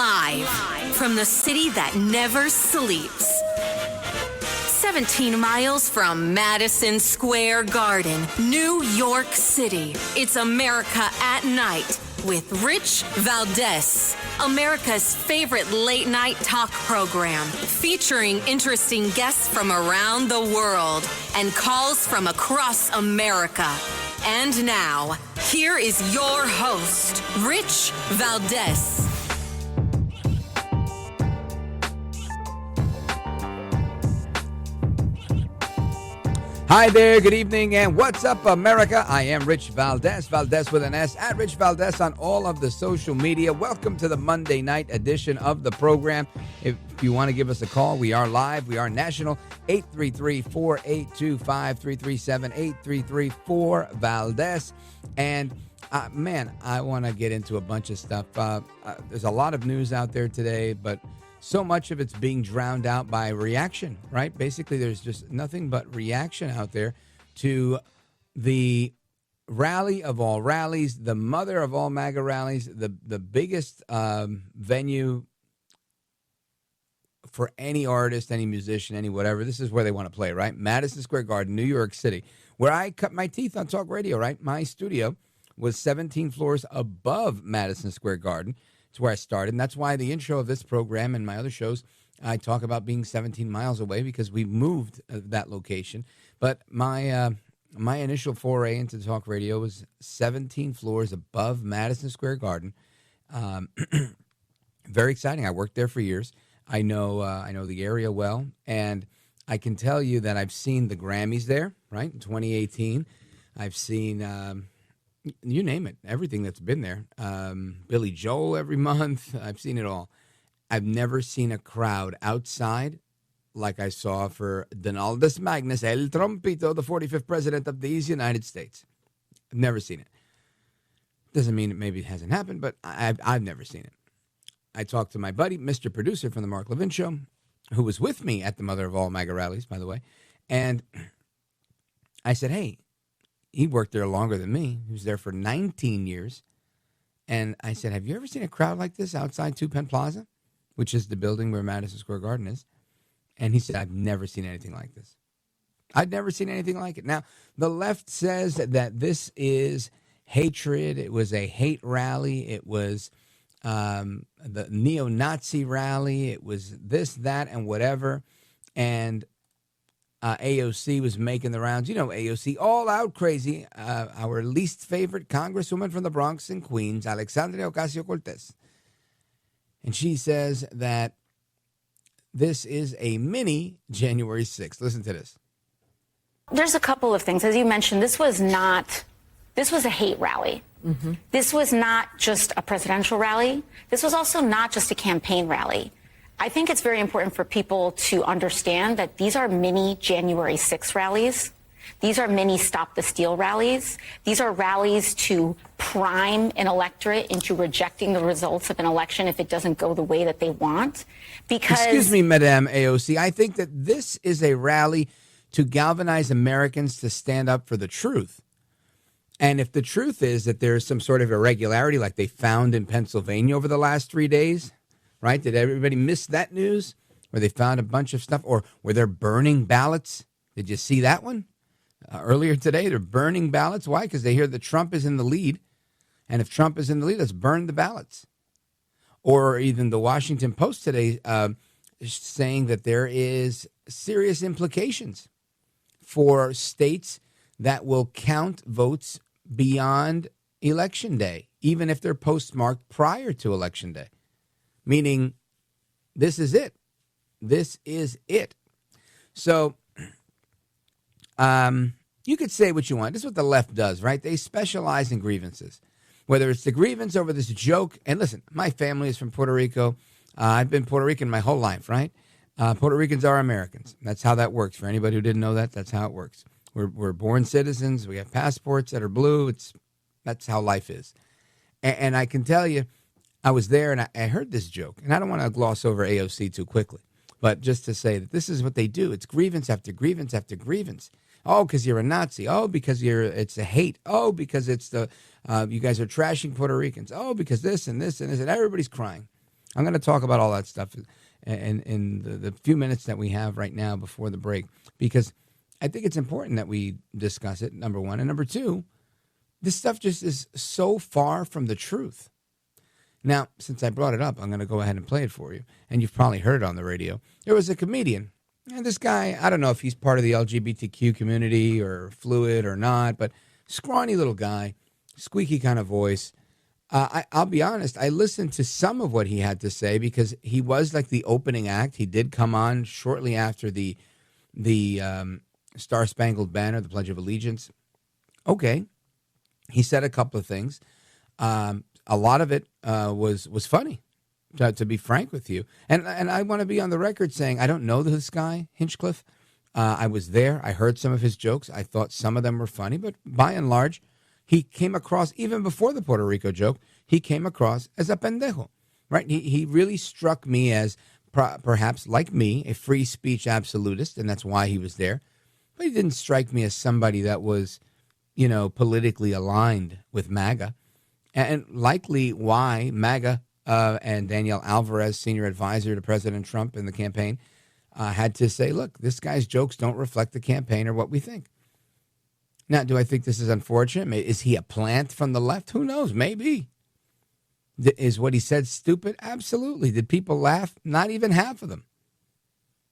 Live from the city that never sleeps. 17 miles from Madison Square Garden, New York City. It's America at Night with Rich Valdez. America's favorite late-night talk program, featuring interesting guests from around the world and calls from across America. And now, here is your host, Rich Valdez. Hi there, good evening, and what's up, America? I am Rich Valdez, Valdez with an S, at Rich Valdez on all of the social media. Welcome to the Monday night edition of the program. If you want to give us a call, we are live, we are national, 833-482-5337, 833-4-Valdez. And I want to get into a bunch of stuff. There's a lot of news out there today, but so much of it's being drowned out by reaction, right? Basically, there's just nothing but reaction out there to the rally of all rallies, the mother of all MAGA rallies, the biggest venue for any artist, any musician, any whatever. This is where they want to play, right? Madison Square Garden, New York City, where I cut my teeth on talk radio, right? My studio was 17 floors above Madison Square Garden. It's where I started, and that's why the intro of this program and my other shows, I talk about being 17 miles away because we moved that location. But my initial foray into talk radio was 17 floors above Madison Square Garden. Very exciting. I worked there for years. I know the area well, and I can tell you that I've seen the Grammys there, right, in 2018. I've seen you name it, everything that's been there. Billy Joel every month. I've seen it all. I've never seen a crowd outside like I saw for Donaldus Magnus, El Trompito, the 45th president of these United States. I've never seen it. Doesn't mean it hasn't happened, but I've never seen it. I talked to my buddy, Mr. Producer from the Mark Levin Show, who was with me at the mother of all MAGA rallies, by the way. And I said, hey, he worked there longer than me. He was there for 19 years. And I said, have you ever seen a crowd like this outside Two Penn Plaza, which is the building where Madison Square Garden is? And he said, I've never seen anything like this. I've never seen anything like it. Now, the left says that this is hatred. It was a hate rally. It was the neo-Nazi rally. It was this, that, and whatever. And AOC was making the rounds. You know, AOC, all out crazy. Our least favorite congresswoman from the Bronx and Queens, Alexandria Ocasio-Cortez. And she says that this is a mini January 6th. Listen to this. There's a couple of things. As you mentioned, this was a hate rally. Mm-hmm. This was not just a presidential rally. This was also not just a campaign rally. I think it's very important for people to understand that these are mini January 6 rallies. These are mini Stop the Steal rallies. These are rallies to prime an electorate into rejecting the results of an election if it doesn't go the way that they want. Because, excuse me, Madame AOC, I think that this is a rally to galvanize Americans to stand up for the truth. And if the truth is that there's some sort of irregularity like they found in Pennsylvania over the last 3 days, right? Did everybody miss that news where they found a bunch of stuff, or where they're burning ballots? Did you see that one? Earlier today, they're burning ballots. Why? Because they hear that Trump is in the lead. And if Trump is in the lead, let's burn the ballots. Or even the Washington Post today saying that there is serious implications for states that will count votes beyond Election Day, even if they're postmarked prior to Election Day. Meaning, this is it. This is it. So, you could say what you want. This is what the left does, right? They specialize in grievances. Whether it's the grievance over this joke. And listen, my family is from Puerto Rico. I've been Puerto Rican my whole life, right? Puerto Ricans are Americans. That's how that works. For anybody who didn't know that, that's how it works. We're born citizens. We have passports that are blue. That's how life is. And I can tell you, I was there and I heard this joke. And I don't want to gloss over AOC too quickly, but just to say that this is what they do. It's grievance after grievance after grievance. Oh, because you're a Nazi. Oh, because it's a hate. Oh, because it's you guys are trashing Puerto Ricans. Oh, because this and this and this, and everybody's crying. I'm going to talk about all that stuff in the few minutes that we have right now before the break, because I think it's important that we discuss it, number one. And number two, this stuff just is so far from the truth. Now, since I brought it up, I'm going to go ahead and play it for you. And you've probably heard it on the radio. There was a comedian. And this guy, I don't know if he's part of the LGBTQ community or fluid or not, but scrawny little guy, squeaky kind of voice. I'll be honest, I listened to some of what he had to say because he was like the opening act. He did come on shortly after the Star-Spangled Banner, the Pledge of Allegiance. Okay. He said a couple of things. A lot of it was funny, to be frank with you. And I want to be on the record saying I don't know this guy, Hinchcliffe. I was there. I heard some of his jokes. I thought some of them were funny. But by and large, he came across, even before the Puerto Rico joke, he came across as a pendejo. Right? He really struck me as perhaps, like me, a free speech absolutist, and that's why he was there. But he didn't strike me as somebody that was, politically aligned with MAGA. And likely why MAGA and Danielle Alvarez, senior advisor to President Trump in the campaign, had to say, look, this guy's jokes don't reflect the campaign or what we think. Now, do I think this is unfortunate? Is he a plant from the left? Who knows? Maybe. Is what he said stupid? Absolutely. Did people laugh? Not even half of them.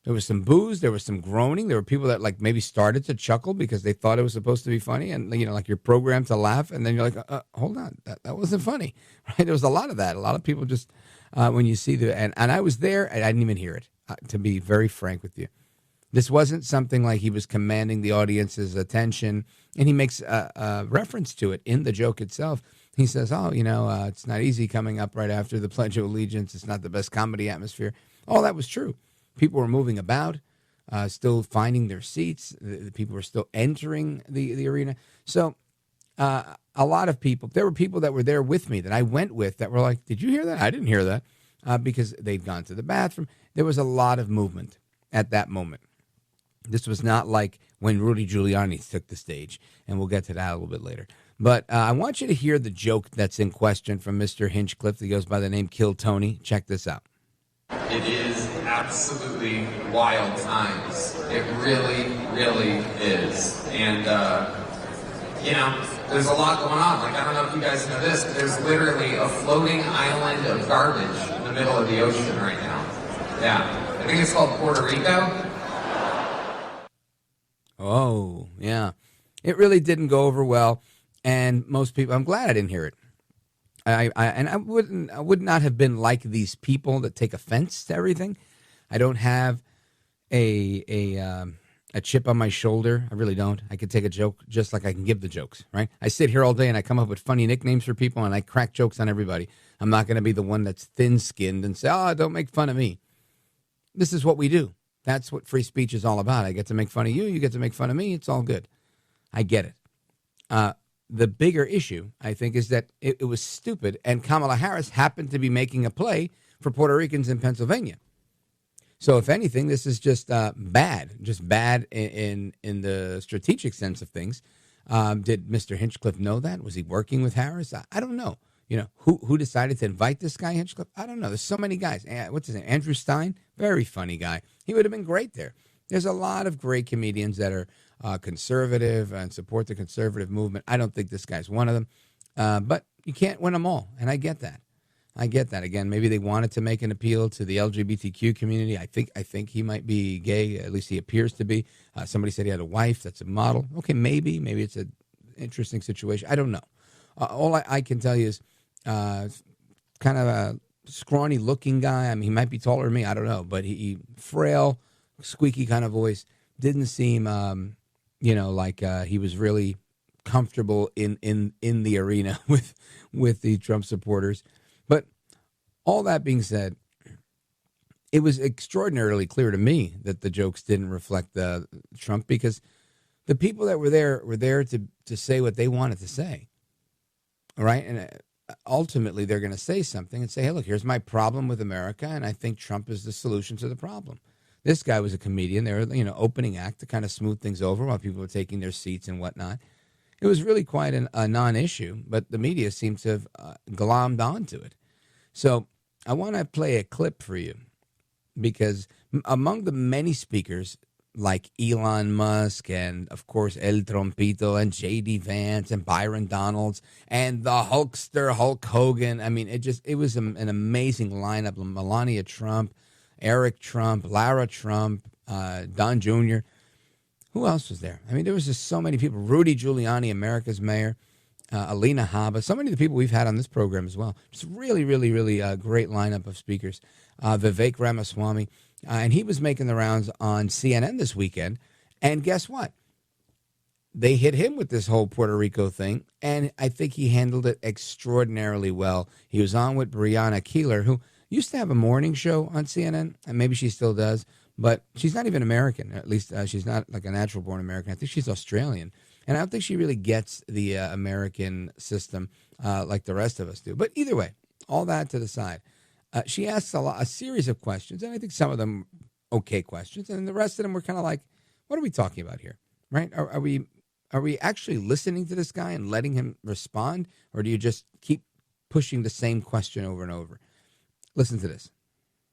There was some boos. There was some groaning. There were people that maybe started to chuckle because they thought it was supposed to be funny. And, you're programmed to laugh. And then you're like, hold on. That wasn't funny. Right? There was a lot of that. A lot of people just, when you see and I was there, and I didn't even hear it, to be very frank with you. This wasn't something like he was commanding the audience's attention. And he makes a reference to it in the joke itself. He says, it's not easy coming up right after the Pledge of Allegiance. It's not the best comedy atmosphere. All that was true. People were moving about, still finding their seats. The people were still entering the arena. So a lot of people, there were people that were there with me that I went with that were like, did you hear that? I didn't hear that, because they'd gone to the bathroom. There was a lot of movement at that moment. This was not like when Rudy Giuliani took the stage, and we'll get to that a little bit later. But I want you to hear the joke that's in question from Mr. Hinchcliffe that goes by the name Kill Tony. Check this out. It is absolutely wild times. It really, really is. And, there's a lot going on. I don't know if you guys know this, but there's literally a floating island of garbage in the middle of the ocean right now. Yeah. I think it's called Puerto Rico. Oh, yeah. It really didn't go over well. And most people, I'm glad I didn't hear it. I would not have been like these people that take offense to everything. I don't have a chip on my shoulder. I really don't. I could take a joke just like I can give the jokes, right? I sit here all day and I come up with funny nicknames for people and I crack jokes on everybody. I'm not going to be the one that's thin-skinned and say, don't make fun of me. This is what we do. That's what free speech is all about. I get to make fun of you. You get to make fun of me. It's all good. I get it. The bigger issue, I think, is that it was stupid, and Kamala Harris happened to be making a play for Puerto Ricans in Pennsylvania. So, if anything, this is just bad in the strategic sense of things. Did Mr. Hinchcliffe know that? Was he working with Harris? I don't know. Who decided to invite this guy, Hinchcliffe? I don't know. There's so many guys. What's his name? Andrew Stein? Very funny guy. He would have been great there. There's a lot of great comedians that are conservative and support the conservative movement. I don't think this guy's one of them. But you can't win them all, and I get that. Again, maybe they wanted to make an appeal to the LGBTQ community. I think he might be gay. At least he appears to be. Somebody said he had a wife that's a model. Okay, maybe it's an interesting situation. I don't know. All I can tell you is kind of a scrawny-looking guy. I mean, he might be taller than me. I don't know. But he frail, squeaky kind of voice. Didn't seem, like he was really comfortable in the arena with the Trump supporters. But all that being said, it was extraordinarily clear to me that the jokes didn't reflect Trump, because the people that were there to say what they wanted to say. All right. And ultimately, they're going to say something and say, hey, look, here's my problem with America, and I think Trump is the solution to the problem. This guy was a comedian. They were, opening act to kind of smooth things over while people were taking their seats and whatnot. It was really quite a non-issue, but the media seemed to have glommed onto it. So I want to play a clip for you because among the many speakers like Elon Musk and, of course, El Trompito and J.D. Vance and Byron Donalds and the Hulkster Hulk Hogan. I mean, it was an amazing lineup. Melania Trump, Eric Trump, Lara Trump, Don Jr. Who else was there? I mean, there was just so many people. Rudy Giuliani, America's mayor, Alina Habba, so many of the people we've had on this program as well. Just really, really, really great lineup of speakers. Vivek Ramaswamy. And he was making the rounds on CNN this weekend. And guess what? They hit him with this whole Puerto Rico thing. And I think he handled it extraordinarily well. He was on with Brianna Keilar, who used to have a morning show on CNN. And maybe she still does. But she's not even American. At least she's not like a natural-born American. I think she's Australian. And I don't think she really gets the American system like the rest of us do. But either way, all that to the side. She asks a series of questions, and I think some of them okay questions, and the rest of them were kind of like, what are we talking about here, right? Are we actually listening to this guy and letting him respond, or do you just keep pushing the same question over and over? Listen to this.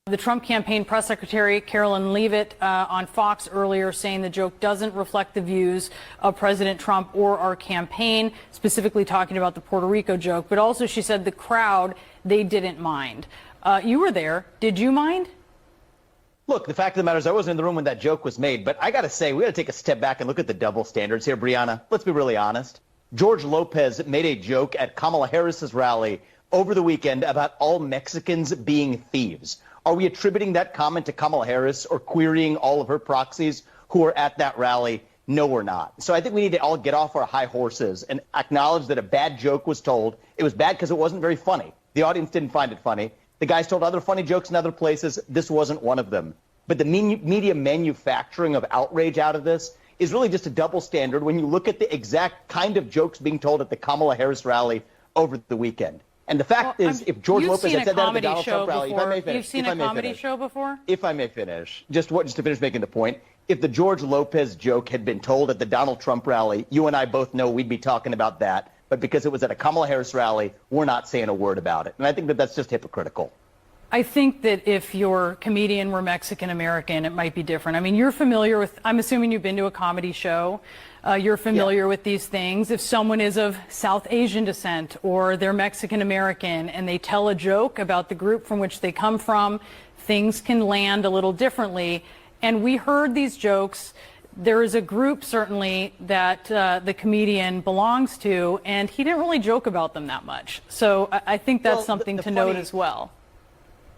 The Trump campaign press secretary, Carolyn Leavitt, on Fox earlier saying the joke doesn't reflect the views of President Trump or our campaign, specifically talking about the Puerto Rico joke. But also she said the crowd, they didn't mind. You were there. Did you mind? Look, the fact of the matter is I wasn't in the room when that joke was made, but I got to say, we got to take a step back and look at the double standards here, Brianna. Let's be really honest. George Lopez made a joke at Kamala Harris's rally over the weekend about all Mexicans being thieves. Are we attributing that comment to Kamala Harris or querying all of her proxies who are at that rally? No, we're not. So I think we need to all get off our high horses and acknowledge that a bad joke was told. It was bad because it wasn't very funny. The audience didn't find it funny. The guys told other funny jokes in other places. This wasn't one of them. But the media manufacturing of outrage out of this is really just a double standard when you look at the exact kind of jokes being told at the Kamala Harris rally over the weekend. And the fact is, if George Lopez had said that at the Donald Trump rally, if I may finish. You've seen a comedy show before? If I may finish, just to finish making the point, if the George Lopez joke had been told at the Donald Trump rally, you and I both know we'd be talking about that. But because it was at a Kamala Harris rally, we're not saying a word about it. And I think that that's just hypocritical. I think that if your comedian were Mexican-American, it might be different. I mean, you're familiar with, I'm assuming you've been to a comedy show. You're familiar with these things. If someone is of South Asian descent or they're Mexican-American and they tell a joke about the group from which they come from, things can land a little differently. And we heard these jokes. There is a group, certainly, that the comedian belongs to, and he didn't really joke about them that much. So I think that's something to note as well.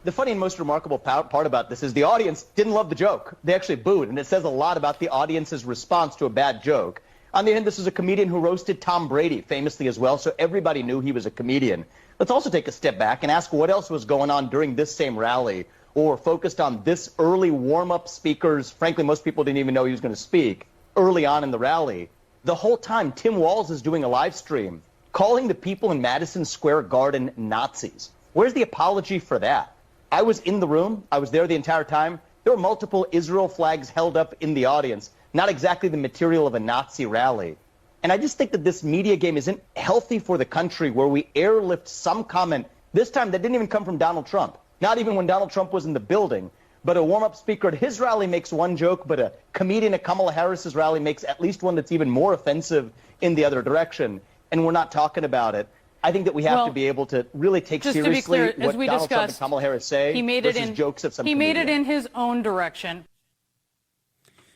The funny and most remarkable part about this is the audience didn't love the joke. They actually booed, and it says a lot about the audience's response to a bad joke. On the other hand, this is a comedian who roasted Tom Brady famously as well, so everybody knew he was a comedian. Let's also take a step back and ask what else was going on during this same rally, or focused on this early warm-up speakers. Frankly, most people didn't even know he was going to speak early on in the rally. The whole time, Tim Walz is doing a live stream, calling the people in Madison Square Garden Nazis. Where's the apology for that? I was in the room. I was there the entire time. There were multiple Israel flags held up in the audience, not exactly the material of a Nazi rally. And I just think that this media game isn't healthy for the country where we airlift some comment, this time that didn't even come from Donald Trump, not even when Donald Trump was in the building, but a warm-up speaker at his rally makes one joke, but a comedian at Kamala Harris's rally makes at least one that's even more offensive in the other direction, and we're not talking about it. I think that we have to be able to really take seriously clear, what Donald Trump and Kamala Harris say versus jokes of some He comedian. made it in his own direction.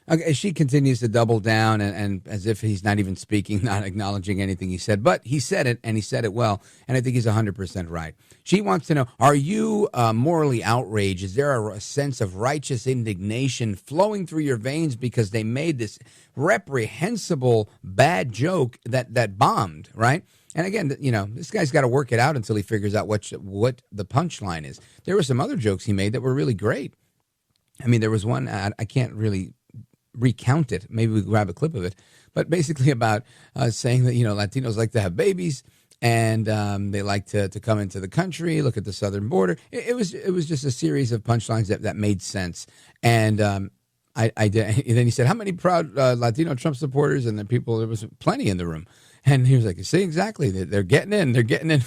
Okay, she continues to double down and as if he's not even speaking, not acknowledging anything he said. But he said it, and he said it well, and I think he's 100% right. She wants to know, are you morally outraged? Is there a sense of righteous indignation flowing through your veins because they made this reprehensible bad joke that bombed, right? And again, you know, this guy's got to work it out until he figures out what the punchline is. There were some other jokes he made that were really great. I mean, there was one, I can't really recount it. Maybe we grab a clip of it. But basically about saying that, you know, Latinos like to have babies and they like to come into the country, look at the southern border. It was just a series of punchlines that made sense. And I did. And then he said, how many proud Latino Trump supporters? And then there was plenty in the room. And he was like, see, exactly. They're getting in. They're getting in.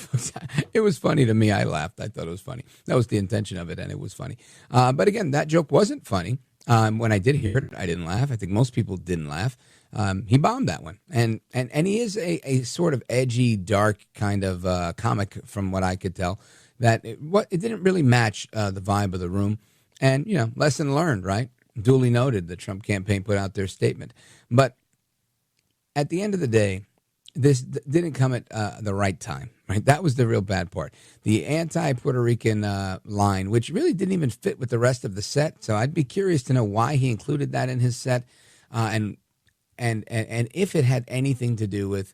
It was funny to me. I laughed. I thought it was funny. That was the intention of it, and it was funny. But again, that joke wasn't funny. When I did hear it, I didn't laugh. I think most people didn't laugh. He bombed that one. And he is a sort of edgy, dark kind of comic from what I could tell. That it didn't really match the vibe of the room. And, lesson learned, right? Duly noted, the Trump campaign put out their statement. But at the end of the day, this didn't come at the right time, right? That was the real bad part. The anti-Puerto Rican line, which really didn't even fit with the rest of the set. So I'd be curious to know why he included that in his set, and if it had anything to do with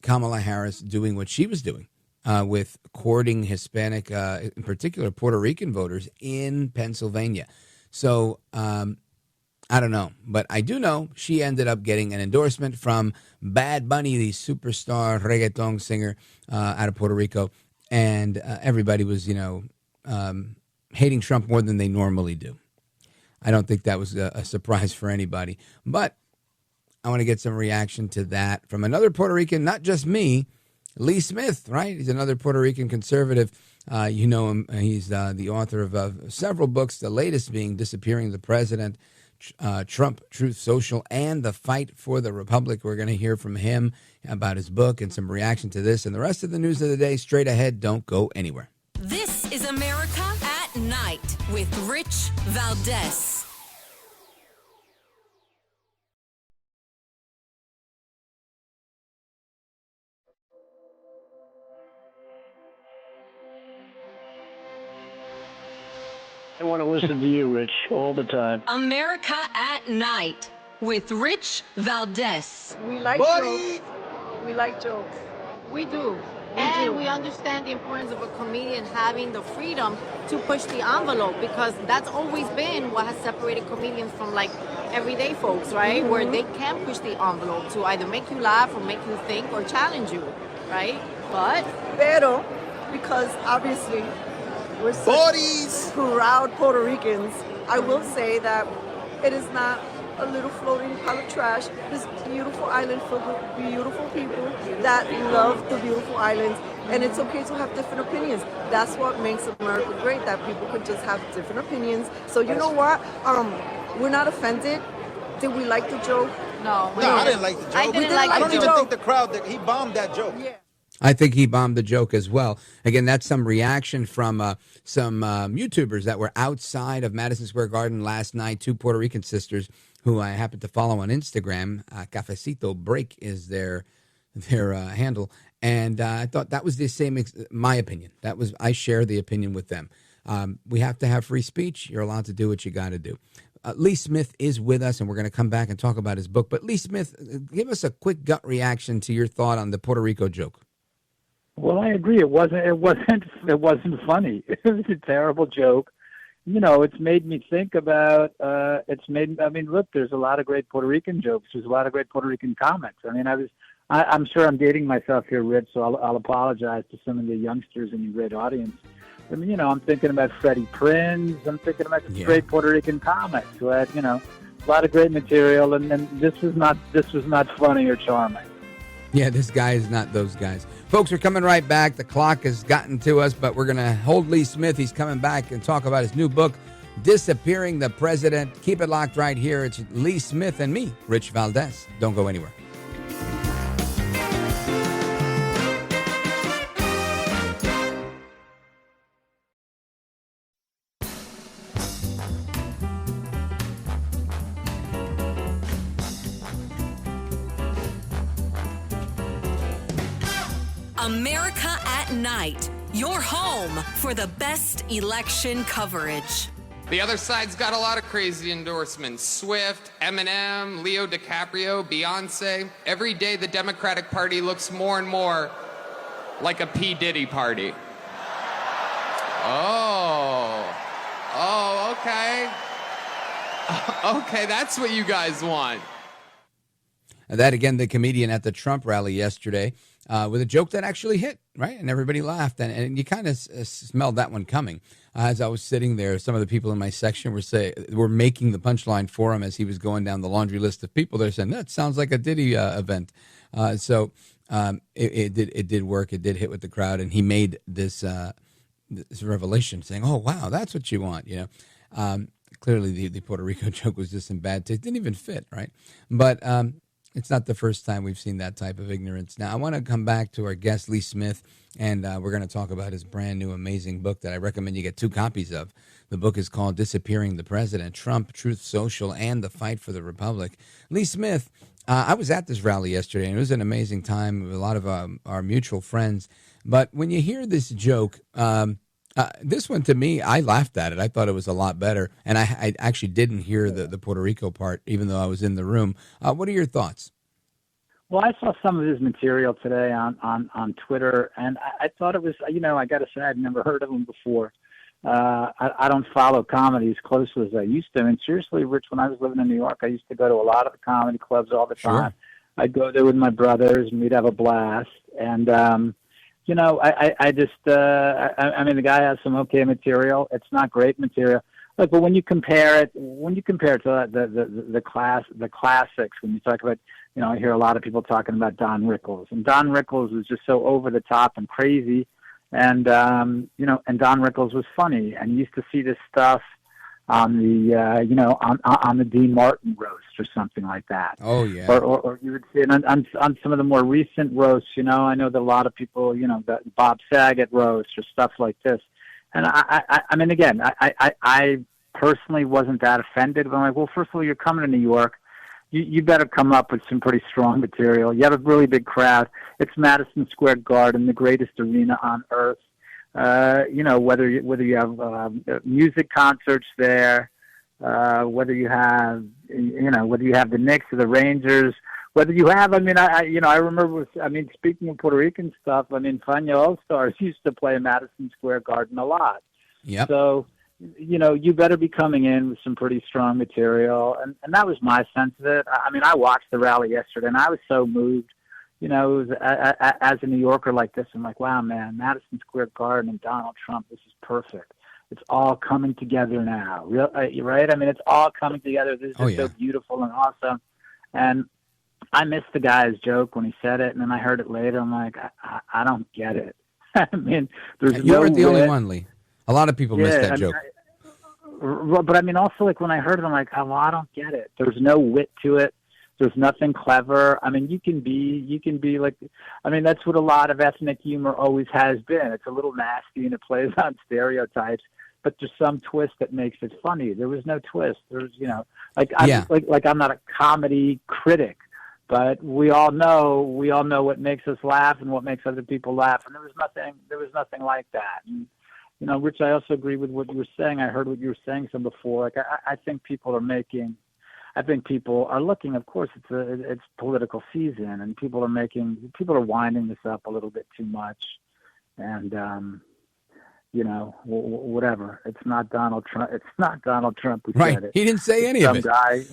Kamala Harris doing what she was doing with courting Hispanic, in particular Puerto Rican voters in Pennsylvania. So I don't know, but I do know she ended up getting an endorsement from Bad Bunny, the superstar reggaeton singer out of Puerto Rico, and everybody was, hating Trump more than they normally do. I don't think that was a surprise for anybody, but I want to get some reaction to that from another Puerto Rican, not just me, Lee Smith, right? He's another Puerto Rican conservative. You know him. He's the author of several books, the latest being Disappearing the President, Trump, Truth Social, and The Fight for the Republic. We're going to hear from him about his book and some reaction to this and the rest of the news of the day straight ahead. Don't go anywhere. This is America at Night with Rich Valdez. I want to listen to you, Rich, all the time. America at Night with Rich Valdez. We like jokes. We like jokes. We do. And we understand the importance of a comedian having the freedom to push the envelope, because that's always been what has separated comedians from like everyday folks, right? Where they can push the envelope to either make you laugh or make you think or challenge you, right? But Pero, because obviously we're such proud Puerto Ricans, I will say that it is not a little floating pile of trash. This beautiful island filled with beautiful people that love the beautiful islands, and it's okay to have different opinions. That's what makes America great, that people could just have different opinions. So you know what? We're not offended. Did we like the joke? no, I didn't like the joke. I don't even think the crowd, that he bombed that joke. Yeah. I think he bombed the joke as well. Again, that's some reaction from some YouTubers that were outside of Madison Square Garden last night. Two Puerto Rican sisters who I happen to follow on Instagram. Cafecito Break is their handle. And I thought that was the same, my opinion. I share the opinion with them. We have to have free speech. You're allowed to do what you got to do. Lee Smith is with us, and we're going to come back and talk about his book. But Lee Smith, give us a quick gut reaction to your thought on the Puerto Rico joke. Well, I agree. It wasn't funny. It was a terrible joke. It's made me think about. Look, there's a lot of great Puerto Rican jokes. There's a lot of great Puerto Rican comics. I'm sure I'm dating myself here, Rich. So I'll apologize to some of the youngsters in your great audience. I'm thinking about Freddie Prinze. I'm thinking about great Puerto Rican comics who had, a lot of great material. And this was not funny or charming. Yeah, this guy is not those guys. Folks, we're coming right back. The clock has gotten to us, but we're going to hold Lee Smith. He's coming back and talk about his new book, Disappearing the President. Keep it locked right here. It's Lee Smith and me, Rich Valdez. Don't go anywhere. America at Night, your home for the best election coverage. The other side's got a lot of crazy endorsements. Swift, Eminem, Leo DiCaprio, Beyonce. Every day the Democratic Party looks more and more like a P. Diddy party. Okay. Okay, that's what you guys want. That, again, the comedian at the Trump rally yesterday with a joke that actually hit, right? And everybody laughed. And you kind of smelled that one coming. As I was sitting there, some of the people in my section were making the punchline for him as he was going down the laundry list of people. They're saying, that sounds like a Diddy event. So it did work. It did hit with the crowd, and he made this revelation, saying, "Oh wow, that's what you want," Clearly, the Puerto Rico joke was just in bad taste. Didn't even fit, right? But it's not the first time we've seen that type of ignorance. Now, I want to come back to our guest, Lee Smith, and we're going to talk about his brand new, amazing book that I recommend you get 2 copies of. The book is called Disappearing the President, Trump, Truth Social, and the Fight for the Republic. Lee Smith, I was at this rally yesterday, and it was an amazing time with a lot of our mutual friends. But when you hear this joke, this one, to me, I laughed at it. I thought it was a lot better. And I actually didn't hear the Puerto Rico part, even though I was in the room. What are your thoughts? Well, I saw some of his material today on Twitter, and I thought it was, I got to say, I'd never heard of him before. I don't follow comedy as closely as I used to. And seriously, Rich, when I was living in New York, I used to go to a lot of the comedy clubs all the time. I'd go there with my brothers, and we'd have a blast. And, I just, the guy has some okay material. It's not great material. Look, but when you compare it to the classics, when you talk about, I hear a lot of people talking about Don Rickles, and Don Rickles was just so over the top and crazy, and and Don Rickles was funny, and you used to see this stuff on the on the Dean Martin roast or something like that. Oh yeah. Or you would see it on some of the more recent roasts. I know that a lot of people, the Bob Saget roast or stuff like this. And I personally wasn't that offended. But I'm like, well, first of all, you're coming to New York. You better come up with some pretty strong material. You have a really big crowd. It's Madison Square Garden, the greatest arena on earth. Whether you have music concerts there, whether you have the Knicks or the Rangers, whether you have, I remember, speaking of Puerto Rican stuff, Fania All-Stars used to play in Madison Square Garden a lot. Yep. So, you better be coming in with some pretty strong material. And that was my sense of it. I watched the rally yesterday, and I was so moved. It was, as a New Yorker like this, I'm like, wow, man, Madison Square Garden and Donald Trump, this is perfect. It's all coming together now, right? It's all coming together. This is so beautiful and awesome. And I missed the guy's joke when he said it, and then I heard it later. I'm like, I don't get it. There's you weren't the only one, Lee. A lot of people missed that joke. But also, like, when I heard it, I'm like, oh, I don't get it. There's no wit to it. There's nothing clever. You can be like, that's what a lot of ethnic humor always has been. It's a little nasty and it plays on stereotypes, but there's some twist that makes it funny. There was no twist. There's, I'm not a comedy critic, but we all know what makes us laugh and what makes other people laugh. And there was nothing like that. And, Rich, I also agree with what you were saying. I heard what you were saying some before. Like, I think people are looking, of course, it's political season, and people are winding this up a little bit too much. And, whatever. It's not Donald Trump. It's not Donald Trump who said it. He didn't say any of it. Some guy,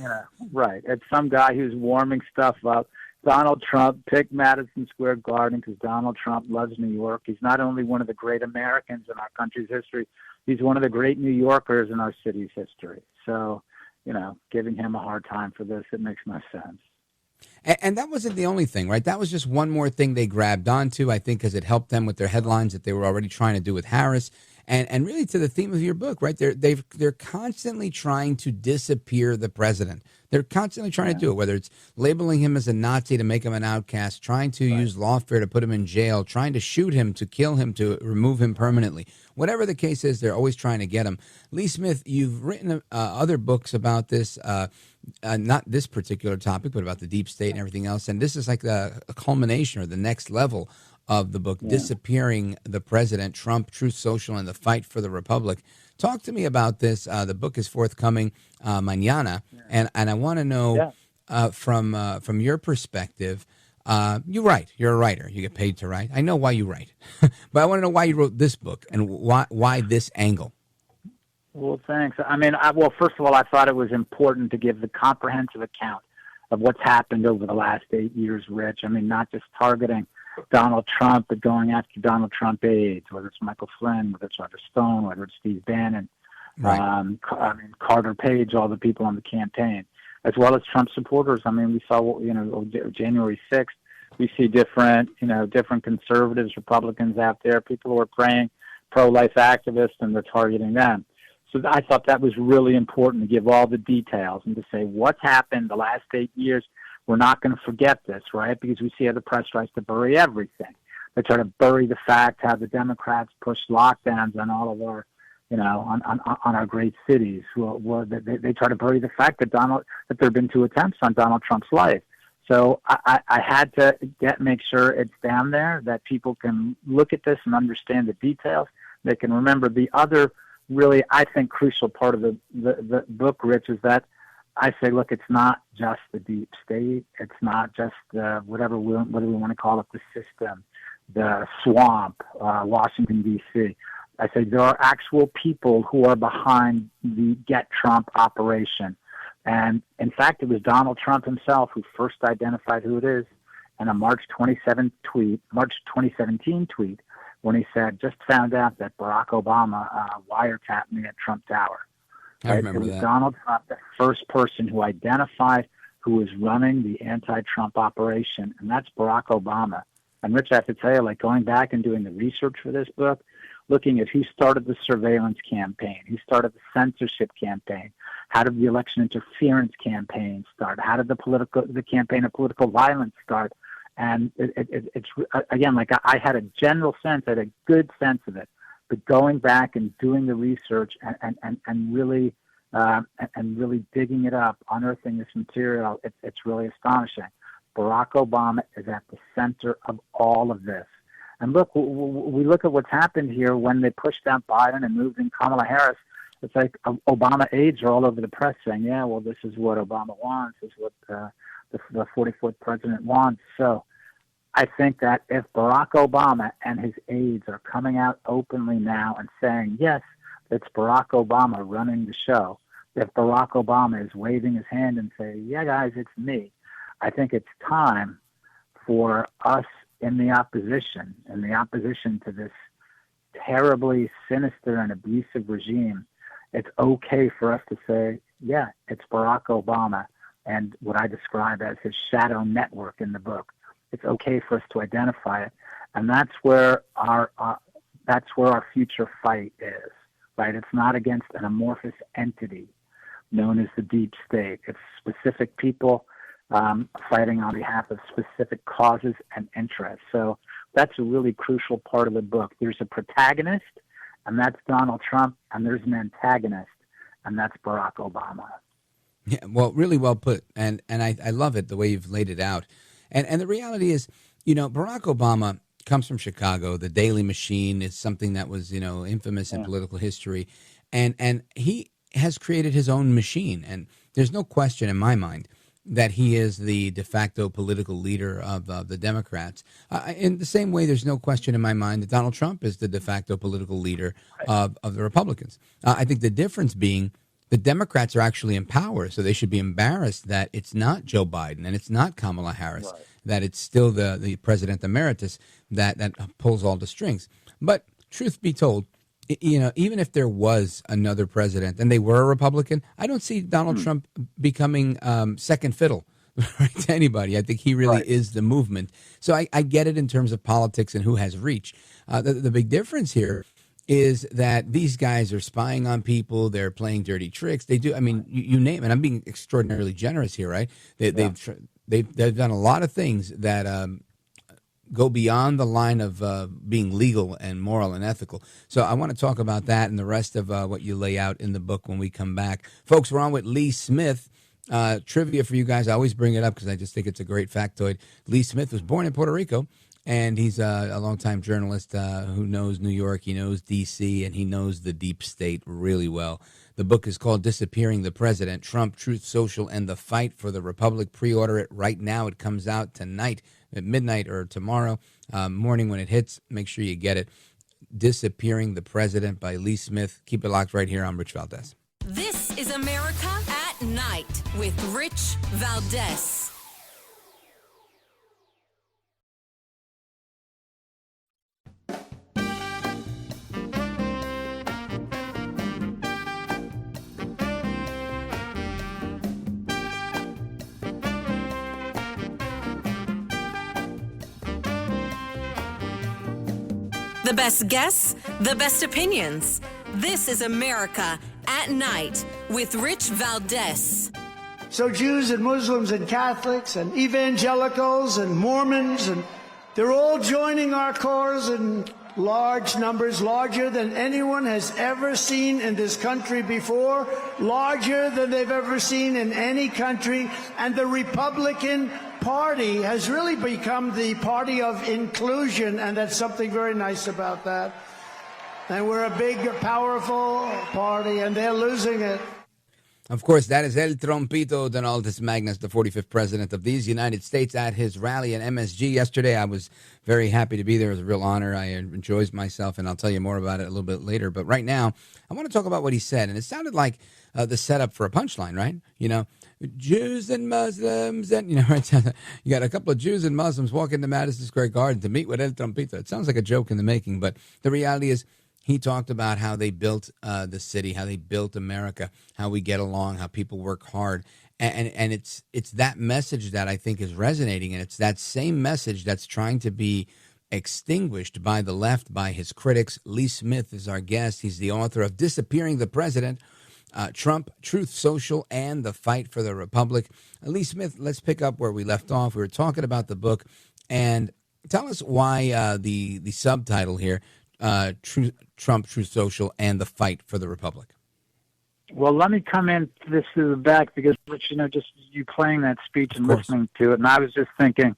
right. It's some guy who's warming stuff up. Donald Trump picked Madison Square Garden because Donald Trump loves New York. He's not only one of the great Americans in our country's history, he's one of the great New Yorkers in our city's history. So, giving him a hard time for this, it makes no sense. And that wasn't the only thing, right? That was just one more thing they grabbed onto, I think, because it helped them with their headlines that they were already trying to do with Harris. And really to the theme of your book, right? They're constantly trying to disappear the president. They're constantly trying to do it, whether it's labeling him as a Nazi to make him an outcast, trying to use lawfare to put him in jail, trying to shoot him, to kill him, to remove him permanently. Whatever the case is, they're always trying to get him. Lee Smith, you've written other books about this, not this particular topic, but about the deep state and everything else. And this is like a culmination or the next level of the book, Disappearing the President, Trump, Truth Social, and the Fight for the Republic. Talk to me about this. The book is forthcoming mañana, and I want to know from your perspective. You write. You're a writer. You get paid to write. I know why you write, but I want to know why you wrote this book and why this angle. Well, thanks. First of all, I thought it was important to give the comprehensive account of what's happened over the last 8 years, Rich. Not just targeting Donald Trump, but going after Donald Trump aides, whether it's Michael Flynn, whether it's Roger Stone, whether it's Steve Bannon, Carter Page, all the people on the campaign, as well as Trump supporters. We saw, January 6th, We see different conservatives, Republicans out there, people who are praying pro-life activists, and they're targeting them. So I thought that was really important to give all the details and to say what's happened the last 8 years. We're not going to forget this, right? Because we see how the press tries to bury everything. They try to bury the fact how the Democrats pushed lockdowns on all of our, on our great cities. They try to bury the fact that there have been 2 attempts on Donald Trump's life. So I had to make sure it's down there, that people can look at this and understand the details. They can remember the other really, I think, crucial part of the book, Rich, is that I say, look, it's not just the deep state. It's not just whatever we want to call it, the system, the swamp, Washington, D.C. I say there are actual people who are behind the Get Trump operation. And, in fact, it was Donald Trump himself who first identified who it is in a March 2017 tweet when he said, just found out that Barack Obama wiretapped me at Trump Tower. I remember that. It was that. Donald Trump, the first person who identified who was running the anti-Trump operation, and that's Barack Obama. And, Rich, I have to tell you, like going back and doing the research for this book, looking at who started the surveillance campaign, who started the censorship campaign, how did the election interference campaign start, how did the campaign of political violence start, and it's again, like I had a general sense, I had a good sense of it, but going back and doing the research and really digging it up, unearthing this material, it's really astonishing. Barack Obama is at the center of all of this. And look, we look at what's happened here when they pushed out Biden and moved in Kamala Harris. It's like Obama aides are all over the press saying, yeah, well, this is what Obama wants, this is what the 44th president wants. So I think that if Barack Obama and his aides are coming out openly now and saying, yes, it's Barack Obama running the show, if Barack Obama is waving his hand and saying, yeah, guys, it's me, I think it's time for us in the opposition to this terribly sinister and abusive regime, it's okay for us to say, yeah, it's Barack Obama and what I describe as his shadow network in the book. It's okay for us to identify it, and that's where our future fight is. Right? It's not against an amorphous entity known as the deep state. It's specific people fighting on behalf of specific causes and interests. So that's a really crucial part of the book. There's a protagonist, and that's Donald Trump, and there's an antagonist, and that's Barack Obama. Yeah, well, really well put, and I love it the way you've laid it out. And the reality is, Barack Obama comes from Chicago. The Daily Machine is something that was, infamous in political history, and he has created his own machine. And there's no question in my mind that he is the de facto political leader of the Democrats. In the same way, there's no question in my mind that Donald Trump is the de facto political leader of the Republicans. I think the difference being the Democrats are actually in power, so they should be embarrassed that it's not Joe Biden and it's not Kamala Harris, that it's still the president emeritus that pulls all the strings. But truth be told, even if there was another president and they were a Republican, I don't see Donald Trump becoming second fiddle to anybody. I think he really is the movement. So I get it in terms of politics and who has reach. The big difference here is that these guys are spying on people. They're playing dirty tricks. They do. I mean, you name it. I'm being extraordinarily generous here, right? They've done a lot of things that go beyond the line of being legal and moral and ethical. So I want to talk about that and the rest of what you lay out in the book when we come back. Folks, we're on with Lee Smith. Trivia for you guys. I always bring it up because I just think it's a great factoid. Lee Smith was born in Puerto Rico, and he's a longtime journalist who knows New York, he knows D.C., and he knows the deep state really well. The book is called Disappearing the President, Trump, Truth Social, and the Fight for the Republic. Pre-order it right now. It comes out tonight at midnight or tomorrow morning when it hits. Make sure you get it. Disappearing the President by Lee Smith. Keep it locked right here. I'm Rich Valdez. This is America at Night with Rich Valdez. The best guests, the best opinions. This is America at Night with Rich Valdez. So Jews and Muslims and Catholics and evangelicals and Mormons, and they're all joining our cause in large numbers, larger than anyone has ever seen in this country before, larger than they've ever seen in any country. And the Republican Party has really become the party of inclusion, and that's something very nice about that. And we're a big, powerful party, and they're losing it. Of course, that is El Trompito Donaldus Magnus, the 45th president of these United States, at his rally at MSG yesterday. I was very happy to be there. It was a real honor. I enjoyed myself, and I'll tell you more about it a little bit later. But right now, I want to talk about what he said. And it sounded like the setup for a punchline, right? You know, Jews and Muslims, and, you know, right? You got a couple of Jews and Muslims walking to Madison Square Garden to meet with El Trompito. It sounds like a joke in the making, but the reality is, he talked about how they built the city, how they built America, how we get along, how people work hard. And it's that message that I think is resonating. And it's that same message that's trying to be extinguished by the left, by his critics. Lee Smith is our guest. He's the author of Disappearing the President, Trump, Truth Social, and the Fight for the Republic. Lee Smith, let's pick up where we left off. We were talking about the book. And tell us why the subtitle here, Trump, Truth Social, and the Fight for the Republic. Well, let me come in this to the back because, Rich, you know, just you playing that speech and listening to it, and I was just thinking,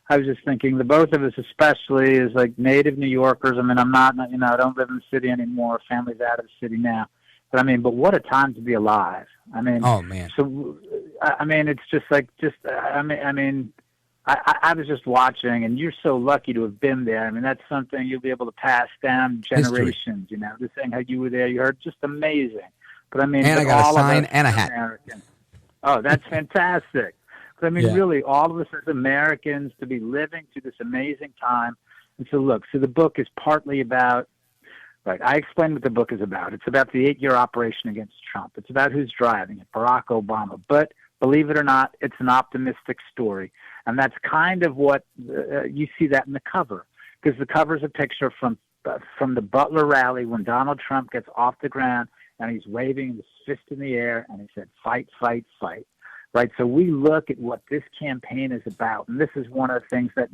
the both of us, especially as like native New Yorkers. I mean, I'm not, you know, I don't live in the city anymore. Family's out of the city now, but what a time to be alive. I mean, oh man. So, I mean, it's just like, I was just watching, and you're so lucky to have been there. I mean, that's something you'll be able to pass down generations. History. You know, just saying how you were there, you heard, just amazing. But I mean, and I got a sign and a hat. Americans. Oh, that's fantastic. But I mean, really, all of us as Americans to be living through this amazing time. And so, look, the book is partly about. Right, I explained what the book is about. It's about the 8-year operation against Trump. It's about who's driving it, Barack Obama. But believe it or not, it's an optimistic story. And that's kind of what you see that in the cover, because the cover is a picture from the Butler rally when Donald Trump gets off the ground and he's waving his fist in the air and he said, fight, fight, fight. Right. So we look at what this campaign is about. And this is one of the things that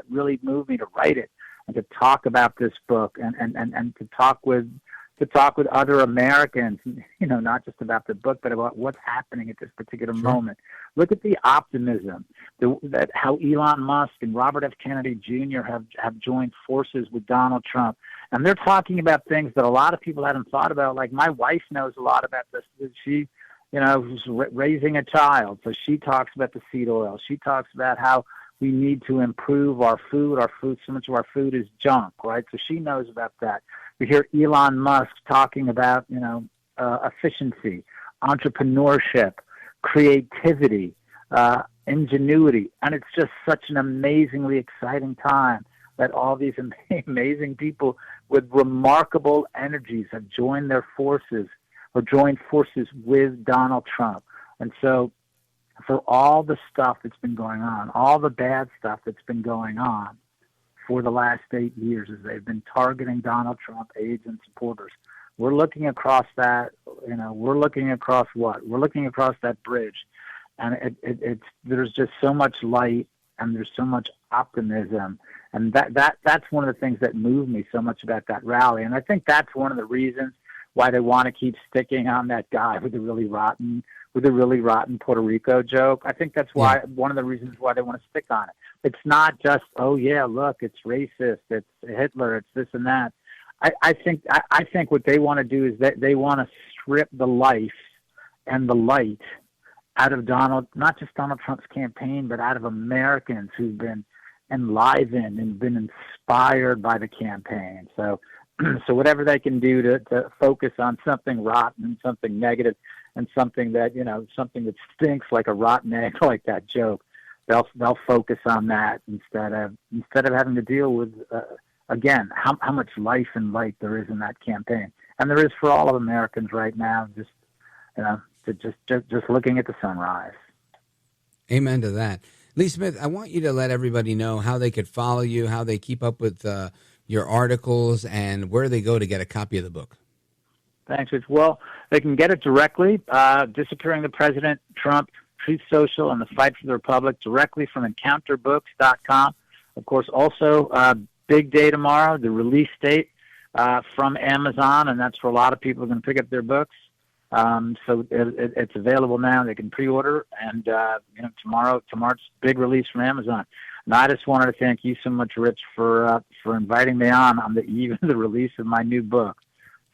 really moved me to write it and to talk about this book and to talk with other Americans, you know, not just about the book, but about what's happening at this particular moment. Look at the optimism, that how Elon Musk and Robert F. Kennedy Jr. have joined forces with Donald Trump. And they're talking about things that a lot of people haven't thought about. Like my wife knows a lot about this. She, you know, was raising a child. So she talks about the seed oil. She talks about how we need to improve our food. So much of our food is junk, right? So she knows about that. We hear Elon Musk talking about, you know, efficiency, entrepreneurship, creativity, ingenuity. And it's just such an amazingly exciting time that all these amazing people with remarkable energies have joined forces with Donald Trump. And so for all the stuff that's been going on, all the bad stuff that's been going on for the last 8 years as they've been targeting Donald Trump aides and supporters, we're looking across that, you know, we're looking across what? We're looking across that bridge. And there's just so much light and there's so much optimism. And that's one of the things that moved me so much about that rally. And I think that's one of the reasons why they want to keep sticking on that guy with the really rotten Puerto Rico joke. I think that's why one of the reasons why they want to stick on it. It's not just, oh yeah, look, it's racist, it's Hitler, it's this and that. I think what they want to do is that they want to strip the life and the light out of not just Donald Trump's campaign, but out of Americans who've been enlivened and been inspired by the campaign. So whatever they can do to focus on something rotten and something negative and something that, you know, something that stinks like a rotten egg, like that joke, they'll focus on that instead of having to deal with, again, how much life and light there is in that campaign. And there is for all of Americans right now, just, you know, just looking at the sunrise. Amen to that. Lee Smith, I want you to let everybody know how they could follow you, how they keep up with your articles, and where they go to get a copy of the book. Thanks, Rich. Well, they can get it directly, Disappearing the President, Trump, Truth Social, and the Fight for the Republic, directly from EncounterBooks.com. Of course, also, big day tomorrow, the release date from Amazon, and that's for a lot of people who can pick up their books. So it's available now. They can pre-order, and tomorrow's big release from Amazon. And I just wanted to thank you so much, Rich, for inviting me on the eve of the release of my new book.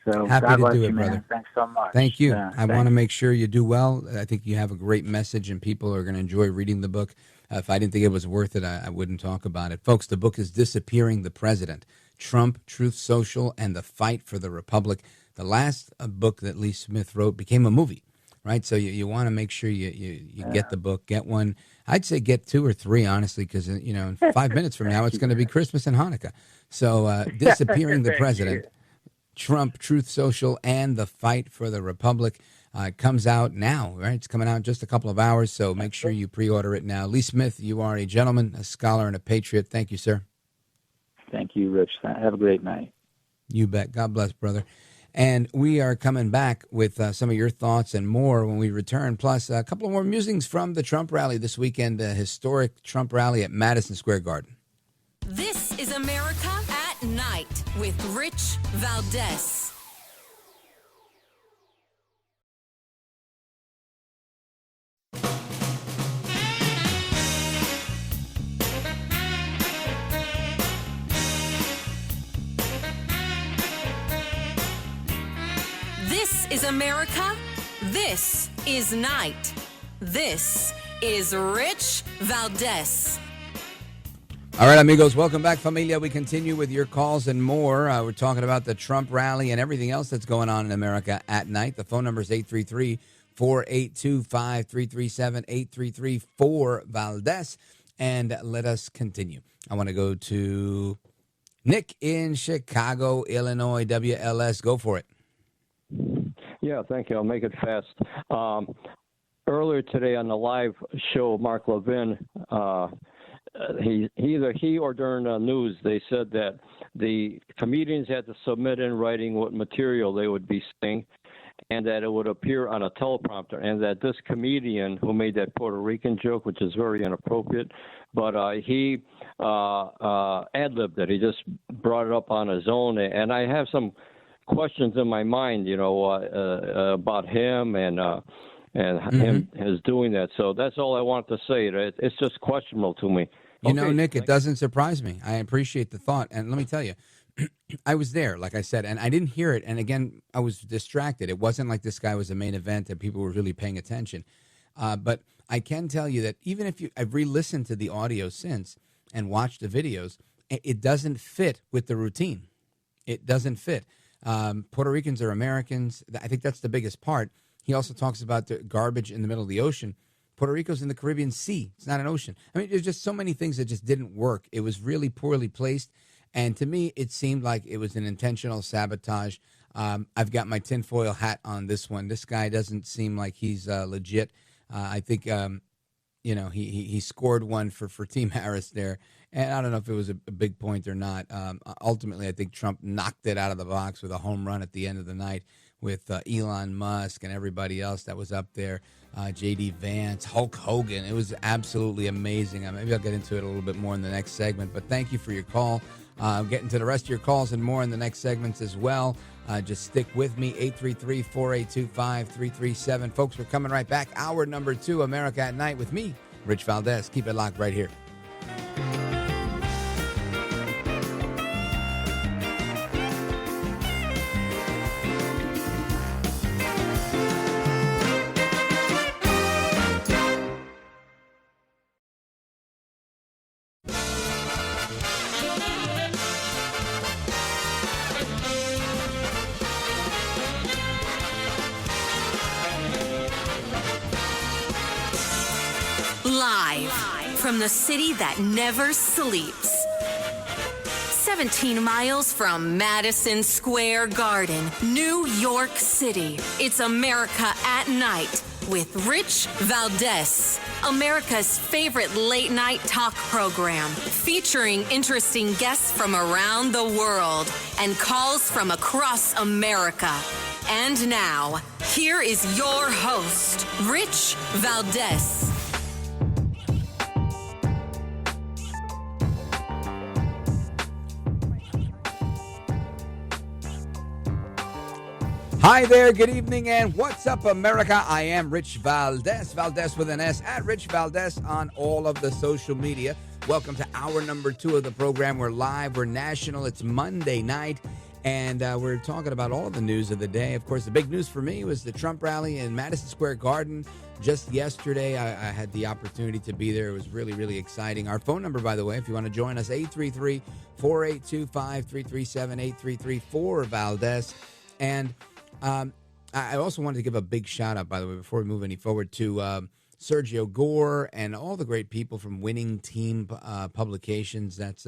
So happy God to bless do you, it, man. brother. Thanks so much. Thank you. Yeah, I want to make sure you do well. I think you have a great message, and people are going to enjoy reading the book. If I didn't think it was worth it, I wouldn't talk about it. Folks, the book is Disappearing the President, Trump, Truth Social, and the Fight for the Republic. The last book that Lee Smith wrote became a movie, right? So you want to make sure you get the book, get one. I'd say get 2 or 3, honestly, because, in 5 minutes from now, it's going to be Christmas and Hanukkah. So Disappearing the President, Trump, Truth Social, and the Fight for the Republic comes out now, right? It's coming out in just a couple of hours, so make sure you pre-order it now. Lee Smith, you are a gentleman, a scholar, and a patriot. Thank you, sir. Thank you, Rich. Have a great night. You bet. God bless, brother. And we are coming back with some of your thoughts and more when we return, plus a couple of more musings from the Trump rally this weekend, a historic Trump rally at Madison Square Garden. This is America at Night with Rich Valdez. This is America. This is Night. This is Rich Valdez. All right, amigos, welcome back, familia. We continue with your calls and more. We're talking about the Trump rally and everything else that's going on in America at night. The phone number is 833-482-5337, 833-4-VALDEZ. And let us continue. I want to go to Nick in Chicago, Illinois, WLS. Go for it. Yeah, thank you. I'll make it fast. Earlier today on the live show, Mark Levin, either he or during the news, they said that the comedians had to submit in writing what material they would be saying, and that it would appear on a teleprompter, and that this comedian who made that Puerto Rican joke, which is very inappropriate, but he ad-libbed it. He just brought it up on his own, and I have some questions in my mind, about him and him his doing that. So that's all I want to say. It's just questionable to me. Nick, it doesn't surprise me. I appreciate the thought. And let me tell you, I was there, like I said, and I didn't hear it. And again, I was distracted. It wasn't like this guy was a main event and people were really paying attention. But I can tell you that even if I've re-listened to the audio since and watched the videos, it doesn't fit with the routine. It doesn't fit. Puerto Ricans are Americans. I think that's the biggest part. He also talks about the garbage in the middle of the ocean. Puerto Rico's in the Caribbean Sea. It's not an ocean. I mean, there's just so many things that just didn't work. It was really poorly placed. And to me, it seemed like it was an intentional sabotage. I've got my tinfoil hat on this one. This guy doesn't seem like he's legit. I think, he scored one for Team Harris there. And I don't know if it was a big point or not. Ultimately, I think Trump knocked it out of the box with a home run at the end of the night with Elon Musk and everybody else that was up there. J.D. Vance, Hulk Hogan. It was absolutely amazing. Maybe I'll get into it a little bit more in the next segment. But thank you for your call. Getting to the rest of your calls and more in the next segments as well. Just stick with me, 833-482-5337. Folks, we're coming right back. Hour number 2, America at Night with me, Rich Valdez. Keep it locked right here. Live from the city that never sleeps. 17 miles from Madison Square Garden, New York City. It's America at Night with Rich Valdez, America's favorite late-night talk program, featuring interesting guests from around the world and calls from across America. And now, here is your host, Rich Valdez. Hi there, good evening, and what's up, America? I am Rich Valdez, Valdez with an S, at Rich Valdez on all of the social media. Welcome to hour number 2 of the program. We're live, we're national, it's Monday night, and we're talking about all of the news of the day. Of course, the big news for me was the Trump rally in Madison Square Garden just yesterday. I had the opportunity to be there. It was really, really exciting. Our phone number, by the way, if you want to join us, 833-482-5337, 833-4-Valdez, and I also wanted to give a big shout out, by the way, before we move any forward, to Sergio Gore and all the great people from Winning Team Publications. That's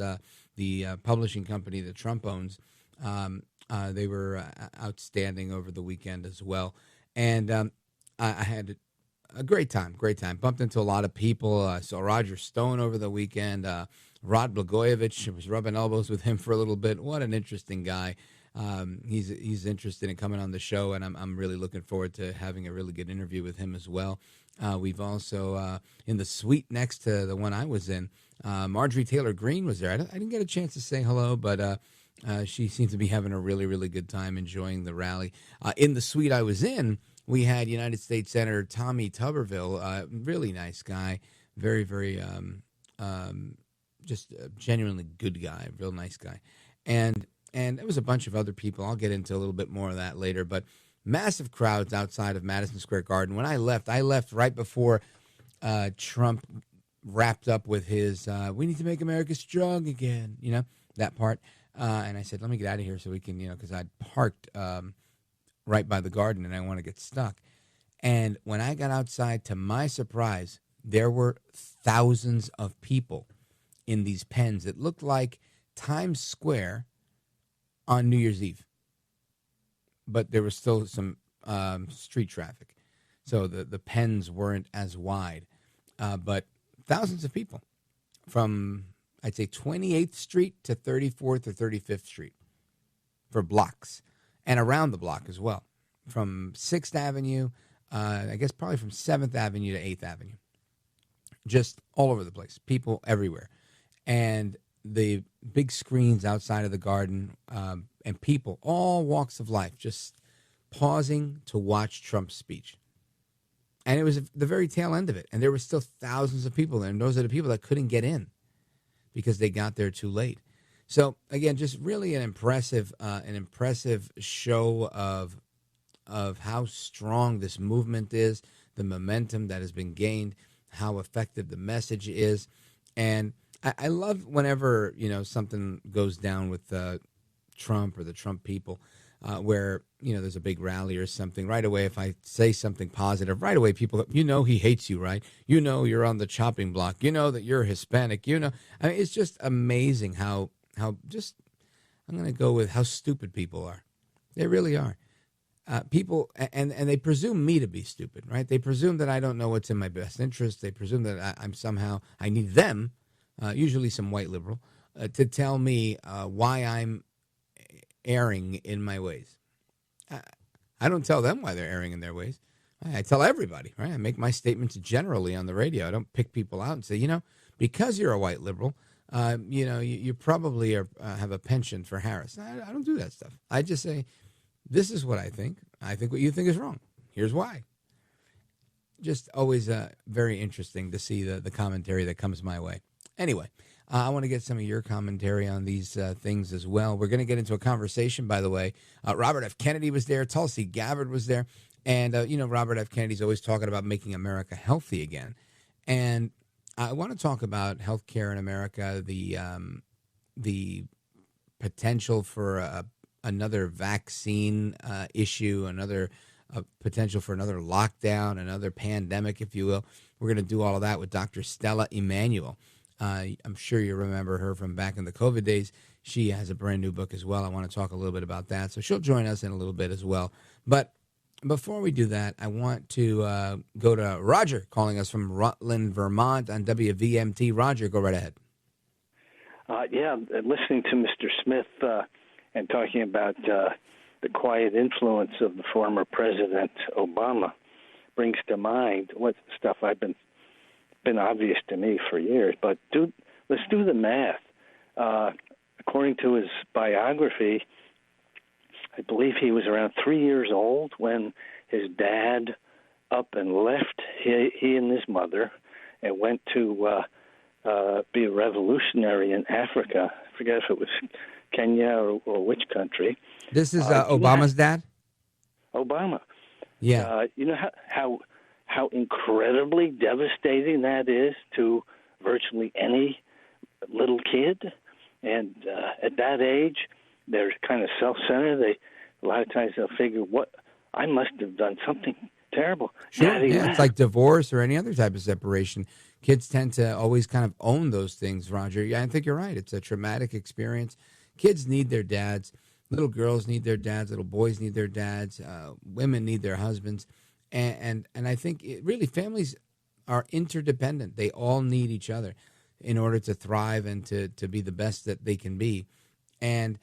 the publishing company that Trump owns. They were outstanding over the weekend as well. And I had a great time. Bumped into a lot of people. I saw Roger Stone over the weekend. Rod Blagojevich, was rubbing elbows with him for a little bit. What an interesting guy. He's interested in coming on the show, and I'm really looking forward to having a really good interview with him as well. We've also, in the suite next to the one I was in, Marjorie Taylor Greene was there. I didn't get a chance to say hello, but she seemed to be having a really, really good time enjoying the rally. In the suite I was in, we had United States Senator Tommy Tuberville, really nice guy, very, very, just a genuinely good guy, real nice guy. And there was a bunch of other people. I'll get into a little bit more of that later. But massive crowds outside of Madison Square Garden. When I left right before Trump wrapped up with his, we need to make America strong again, that part. And I said, let me get out of here so we can, because I'd parked right by the garden and I want to get stuck. And when I got outside, to my surprise, there were thousands of people in these pens. It looked like Times Square on New Year's Eve, but there was still some street traffic, so the pens weren't as wide, but thousands of people from, I'd say, 28th Street to 34th or 35th Street for blocks, and around the block as well, from 6th Avenue, I guess probably from 7th Avenue to 8th Avenue, just all over the place, people everywhere, and the big screens outside of the garden, and people, all walks of life, just pausing to watch Trump's speech. And it was the very tail end of it. And there were still thousands of people there. And those are the people that couldn't get in because they got there too late. So, again, just really an impressive show of how strong this movement is, the momentum that has been gained, how effective the message is. And I love whenever, something goes down with Trump or the Trump people, where, there's a big rally or something. Right away, if I say something positive, right away people go, he hates you, right? You're on the chopping block. That you're Hispanic. I mean, it's just amazing how just, I'm going to go with how stupid people are. They really are. People, and they presume me to be stupid, right? They presume that I don't know what's in my best interest. They presume that I need them, usually some white liberal, to tell me why I'm erring in my ways. I don't tell them why they're erring in their ways. I tell everybody, right? I make my statements generally on the radio. I don't pick people out and say, because you're a white liberal, you probably have a penchant for Harris. I don't do that stuff. I just say, this is what I think. I think what you think is wrong. Here's why. Just always very interesting to see the commentary that comes my way. Anyway, I want to get some of your commentary on these things as well. We're going to get into a conversation, by the way. Robert F. Kennedy was there. Tulsi Gabbard was there. And, Robert F. Kennedy's always talking about making America healthy again. And I want to talk about healthcare in America, the potential for another vaccine issue, another potential for another lockdown, another pandemic, if you will. We're going to do all of that with Dr. Stella Immanuel. I'm sure you remember her from back in the COVID days. She has a brand new book as well. I want to talk a little bit about that. So she'll join us in a little bit as well. But before we do that, I want to go to Roger calling us from Rutland, Vermont on WVMT. Roger, go right ahead. Listening to Mr. Smith and talking about the quiet influence of the former President Obama brings to mind what stuff I've been obvious to me for years. But let's do the math. According to his biography, I believe he was around 3 years old when his dad up and left he and his mother and went to be a revolutionary in Africa. I forget if it was Kenya or which country. This is Obama's dad? Obama. Yeah. You know how incredibly devastating that is to virtually any little kid? And at that age, they're kind of self-centered. A lot of times they'll figure, what I must have done something terrible. Sure. Daddy Yeah, left. it's like divorce or any other type of separation. Kids tend to always kind of own those things, Roger. Yeah, I think you're right. It's a traumatic experience. Kids need their dads. Little girls need their dads. Little boys need their dads. Women need their husbands. And I think families are interdependent. They all need each other in order to thrive and to be the best that they can be. And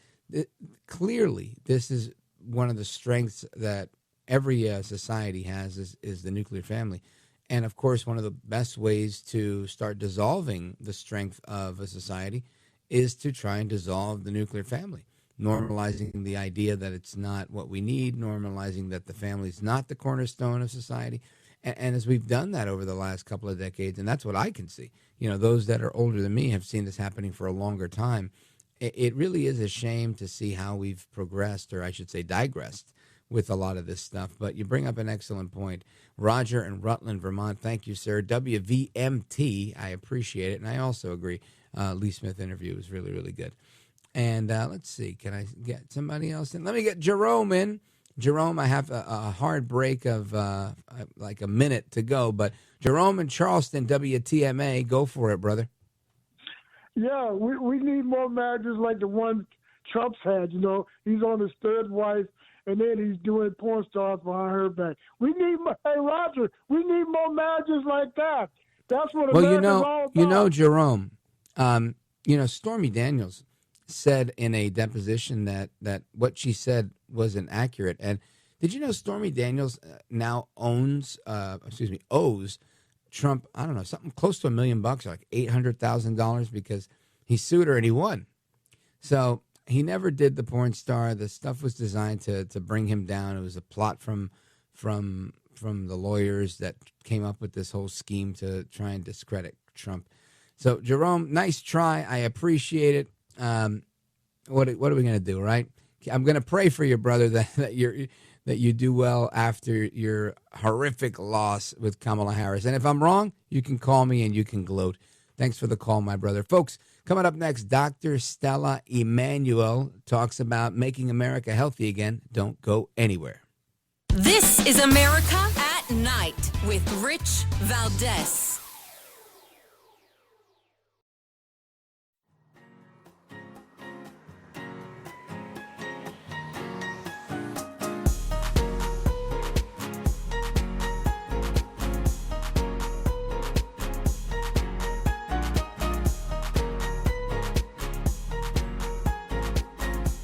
clearly, this is one of the strengths that every society has is the nuclear family. And, of course, one of the best ways to start dissolving the strength of a society is to try and dissolve the nuclear family, normalizing the idea that it's not what we need, normalizing that the family is not the cornerstone of society. And as we've done that over the last couple of decades, and that's what I can see, those that are older than me have seen this happening for a longer time. It really is a shame to see how we've progressed, or I should say digressed, with a lot of this stuff. But you bring up an excellent point. Roger in Rutland, Vermont, thank you, sir. WVMT, I appreciate it. And I also agree. Lee Smith interview was really, really good. And let's see, can I get somebody else in? Let me get Jerome in. Jerome, I have a hard break of like a minute to go. But Jerome in Charleston, WTMA, go for it, brother. Yeah, we need more marriages like the one Trump's had. He's on his third wife, and then he's doing porn stars behind her back. Hey, Roger, we need more marriages like that. That's what America's all about. Jerome, Stormy Daniels said in a deposition that what she said wasn't accurate. And did you know Stormy Daniels now owes Trump, I don't know, something close to $1 million, like $800,000, because he sued her and he won. So he never did the porn star. The stuff was designed to bring him down. It was a plot from the lawyers that came up with this whole scheme to try and discredit Trump. So Jerome, nice try. I appreciate it. What are we going to do, right? I'm going to pray for you, brother, that you do well after your horrific loss with Kamala Harris. And if I'm wrong, you can call me and you can gloat. Thanks for the call, my brother. Folks, coming up next, Dr. Stella Immanuel talks about making America healthy again. Don't go anywhere. This is America at Night with Rich Valdez.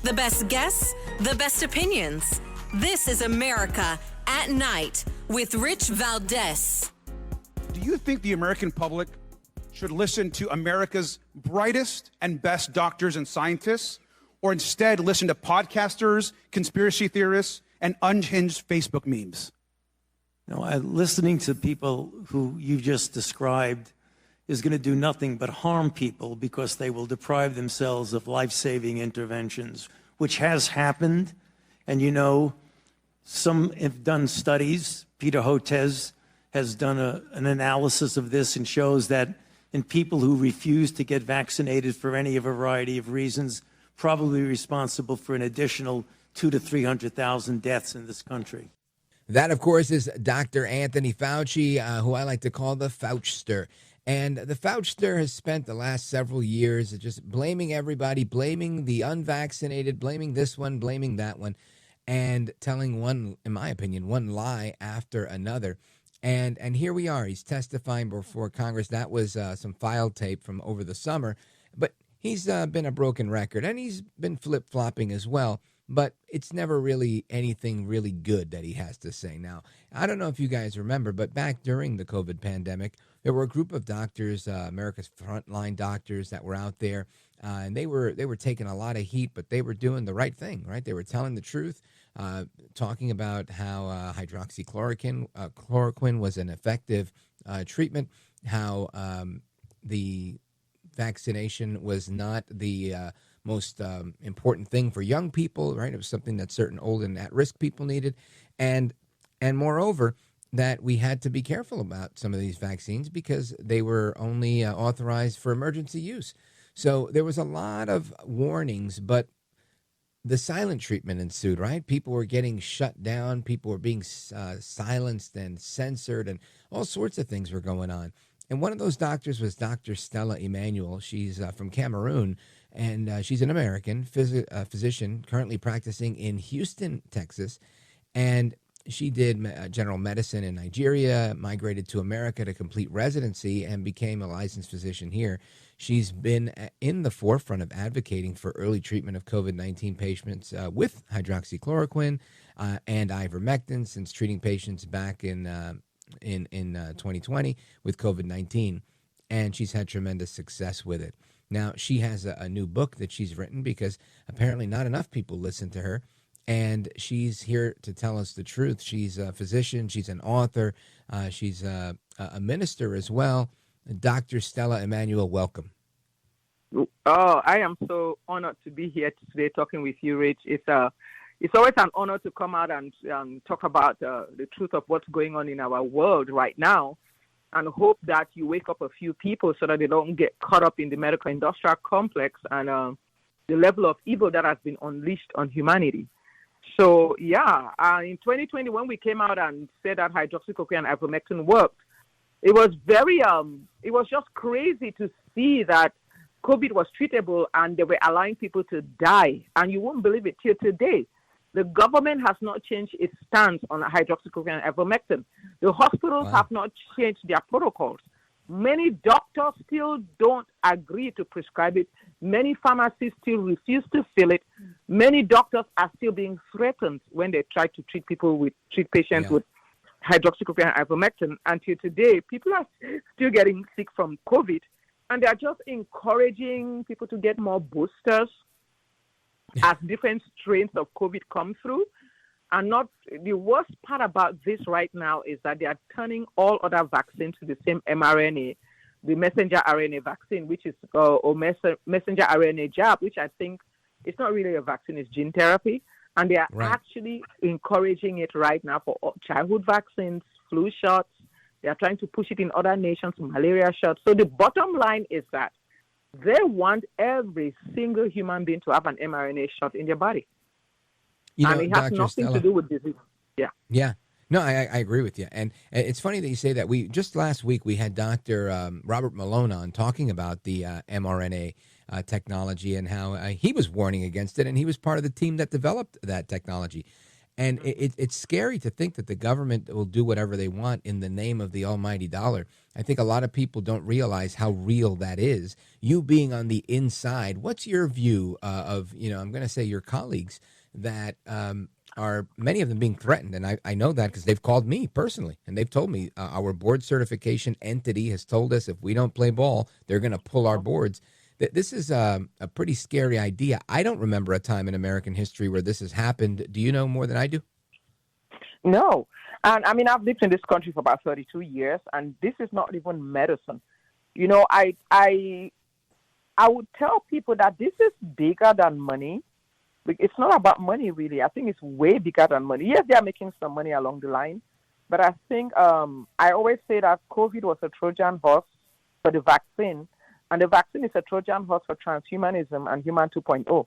The best guests, the best opinions. This is America at Night with Rich Valdez. Do you think the American public should listen to America's brightest and best doctors and scientists, or instead listen to podcasters, conspiracy theorists, and unhinged Facebook memes? Listening to people who you just described is going to do nothing but harm people, because they will deprive themselves of life-saving interventions, which has happened. And some have done studies. Peter Hotez has done an analysis of this and shows that in people who refuse to get vaccinated for any variety of reasons, probably responsible for an additional 200,000 to 300,000 deaths in this country. That, of course, is Dr. Anthony Fauci, who I like to call the Fauchster. And the Fauchster has spent the last several years just blaming everybody, blaming the unvaccinated, blaming this one, blaming that one. and telling one, in my opinion, one lie after another. And here we are. He's testifying before Congress. That was some file tape from over the summer. But he's been a broken record, and he's been flip-flopping as well. But it's never really anything really good that he has to say. Now, I don't know if you guys remember, but back during the COVID pandemic, there were a group of doctors, America's frontline doctors, that were out there, and they were taking a lot of heat, but they were doing the right thing, right? They were telling the truth, talking about how hydroxychloroquine was an effective treatment, how the vaccination was not the most important thing for young people, right? It was something that certain old and at-risk people needed, and moreover, that we had to be careful about some of these vaccines because they were only authorized for emergency use. So there was a lot of warnings, but the silent treatment ensued, right? People were getting shut down. People were being silenced and censored, and all sorts of things were going on. And one of those doctors was Dr. Stella Immanuel. She's from Cameroon, and she's an American physician currently practicing in Houston, Texas. And she did general medicine in Nigeria, migrated to America to complete residency, and became a licensed physician here. She's been in the forefront of advocating for early treatment of COVID-19 patients with hydroxychloroquine and ivermectin since treating patients back in 2020 with COVID-19. And she's had tremendous success with it. Now, she has a new book that she's written because apparently not enough people listen to her. And she's here to tell us the truth. She's a physician. She's an author. She's a minister as well. Dr. Stella Immanuel, welcome. Oh, I am so honored to be here today talking with you, Rich. It's always an honor to come out and talk about the truth of what's going on in our world right now, and hope that you wake up a few people so that they don't get caught up in the medical industrial complex and the level of evil that has been unleashed on humanity. So, yeah, in 2020, when we came out and said that hydroxychloroquine and ivermectin worked, it was it was just crazy to see that COVID was treatable and they were allowing people to die. And you won't believe it, till today, the government has not changed its stance on hydroxychloroquine and ivermectin. The hospitals have not changed their protocols. Many doctors still don't agree to prescribe it. Many pharmacies still refuse to fill it. Many doctors are still being threatened when they try to treat patients with hydroxychloroquine and ivermectin. Until today, people are still getting sick from COVID, and they are just encouraging people to get more boosters as different strains of COVID come through. And not the worst part about this right now is that they are turning all other vaccines to the same mRNA, the messenger RNA vaccine, which is or messenger RNA jab, which I think it's not really a vaccine, it's gene therapy. And they are actually encouraging it right now for childhood vaccines, flu shots. They are trying to push it in other nations, malaria shots. So the bottom line is that they want every single human being to have an mRNA shot in their body. And it has Dr. nothing Stella, to do with disease. Yeah. Yeah. No, I agree with you. And it's funny that you say that. Just last week, we had Dr. Robert Malone on talking about the mRNA technology and how he was warning against it, and he was part of the team that developed that technology. And it's scary to think that the government will do whatever they want in the name of the almighty dollar. I think a lot of people don't realize how real that is. You being on the inside, what's your view of, I'm going to say your colleagues that are many of them being threatened? And I know that because they've called me personally, and they've told me our board certification entity has told us if we don't play ball, they're going to pull our boards. This is a pretty scary idea. I don't remember a time in American history where this has happened. Do you know more than I do? No. And I mean, I've lived in this country for about 32 years, and this is not even medicine. I would tell people that this is bigger than money. It's not about money, really. I think it's way bigger than money. Yes, they are making some money along the line, but I think I always say that COVID was a Trojan horse for the vaccine, and the vaccine is a Trojan horse for transhumanism and Human 2.0.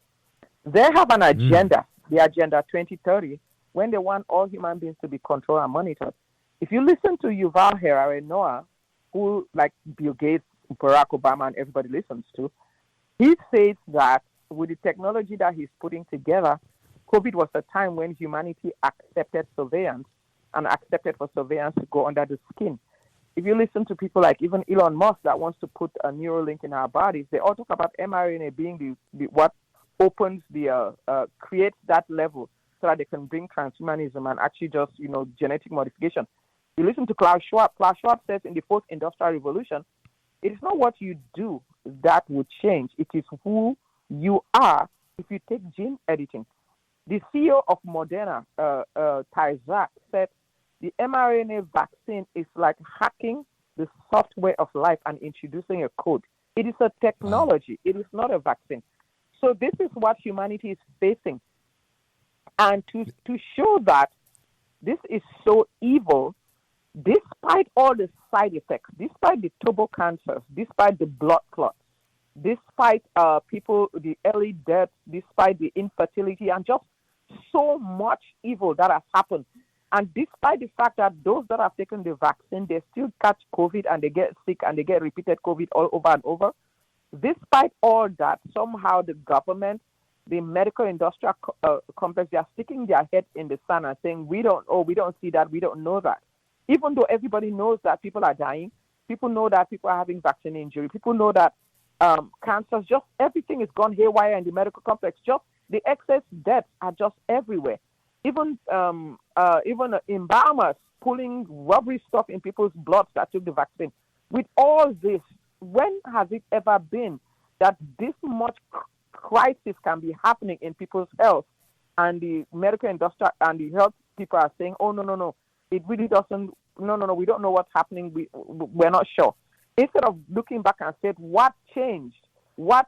They have an agenda, the Agenda 2030, when they want all human beings to be controlled and monitored. If you listen to Yuval Harari Noah, who, like Bill Gates, Barack Obama, and everybody listens to, he says that with the technology that he's putting together, COVID was a time when humanity accepted surveillance and accepted for surveillance to go under the skin. If you listen to people like even Elon Musk that wants to put a Neuralink in our bodies, they all talk about mRNA being what opens creates that level so that they can bring transhumanism and actually just, genetic modification. You listen to Klaus Schwab. Klaus Schwab says in the fourth industrial revolution, it is not what you do that will change. It is who you are if you take gene editing. The CEO of Moderna, Tyrzak, said the mRNA vaccine is like hacking the software of life and introducing a code. It is a technology. It is not a vaccine. So this is what humanity is facing. And to show that this is so evil, despite all the side effects, despite the turbo cancers, despite the blood clots, despite the early deaths, despite the infertility, and just so much evil that has happened. And despite the fact that those that have taken the vaccine, they still catch COVID and they get sick and they get repeated COVID all over and over. Despite all that, somehow the government, the medical industrial complex, they are sticking their head in the sand and saying, we don't see that, we don't know that. Even though everybody knows that people are dying, people know that people are having vaccine injury, people know that cancers, just everything is gone haywire in the medical complex. Just the excess deaths are just everywhere. Even embalmers pulling rubbery stuff in people's blood that took the vaccine. With all this, when has it ever been that this much crisis can be happening in people's health, and the medical industry and the health people are saying, oh, no, it really doesn't, no, we don't know what's happening, we're not sure. Instead of looking back and said, what changed? What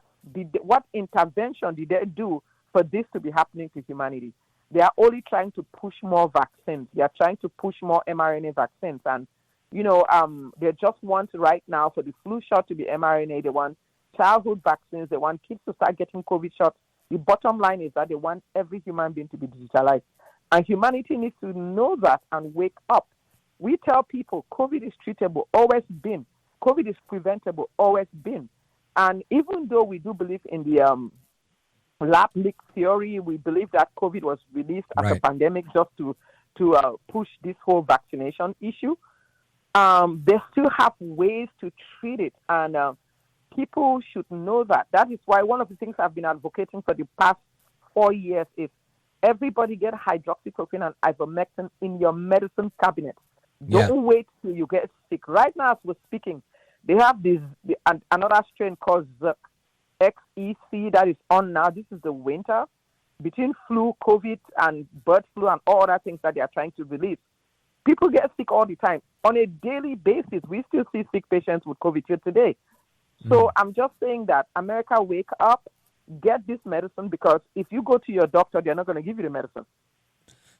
intervention did they do for this to be happening to humanity? They are only trying to push more vaccines. They are trying to push more mRNA vaccines. And, they just want right now for the flu shot to be mRNA. They want childhood vaccines. They want kids to start getting COVID shots. The bottom line is that they want every human being to be digitalized. And humanity needs to know that and wake up. We tell people COVID is treatable, always been. COVID is preventable, always been. And even though we do believe in the lab leak theory, we believe that COVID was released as a pandemic just to push this whole vaccination issue. They still have ways to treat it, and people should know that. That is why one of the things I've been advocating for the past 4 years is everybody get hydroxychloroquine and ivermectin in your medicine cabinet. Don't wait till you get sick. Right now, as we're speaking, they have another strain called XEC that is on now. This is the winter. Between flu, COVID, and bird flu and all other things that they are trying to release, people get sick all the time. On a daily basis, we still see sick patients with COVID here today. So I'm just saying that America, wake up, get this medicine, because if you go to your doctor, they're not going to give you the medicine.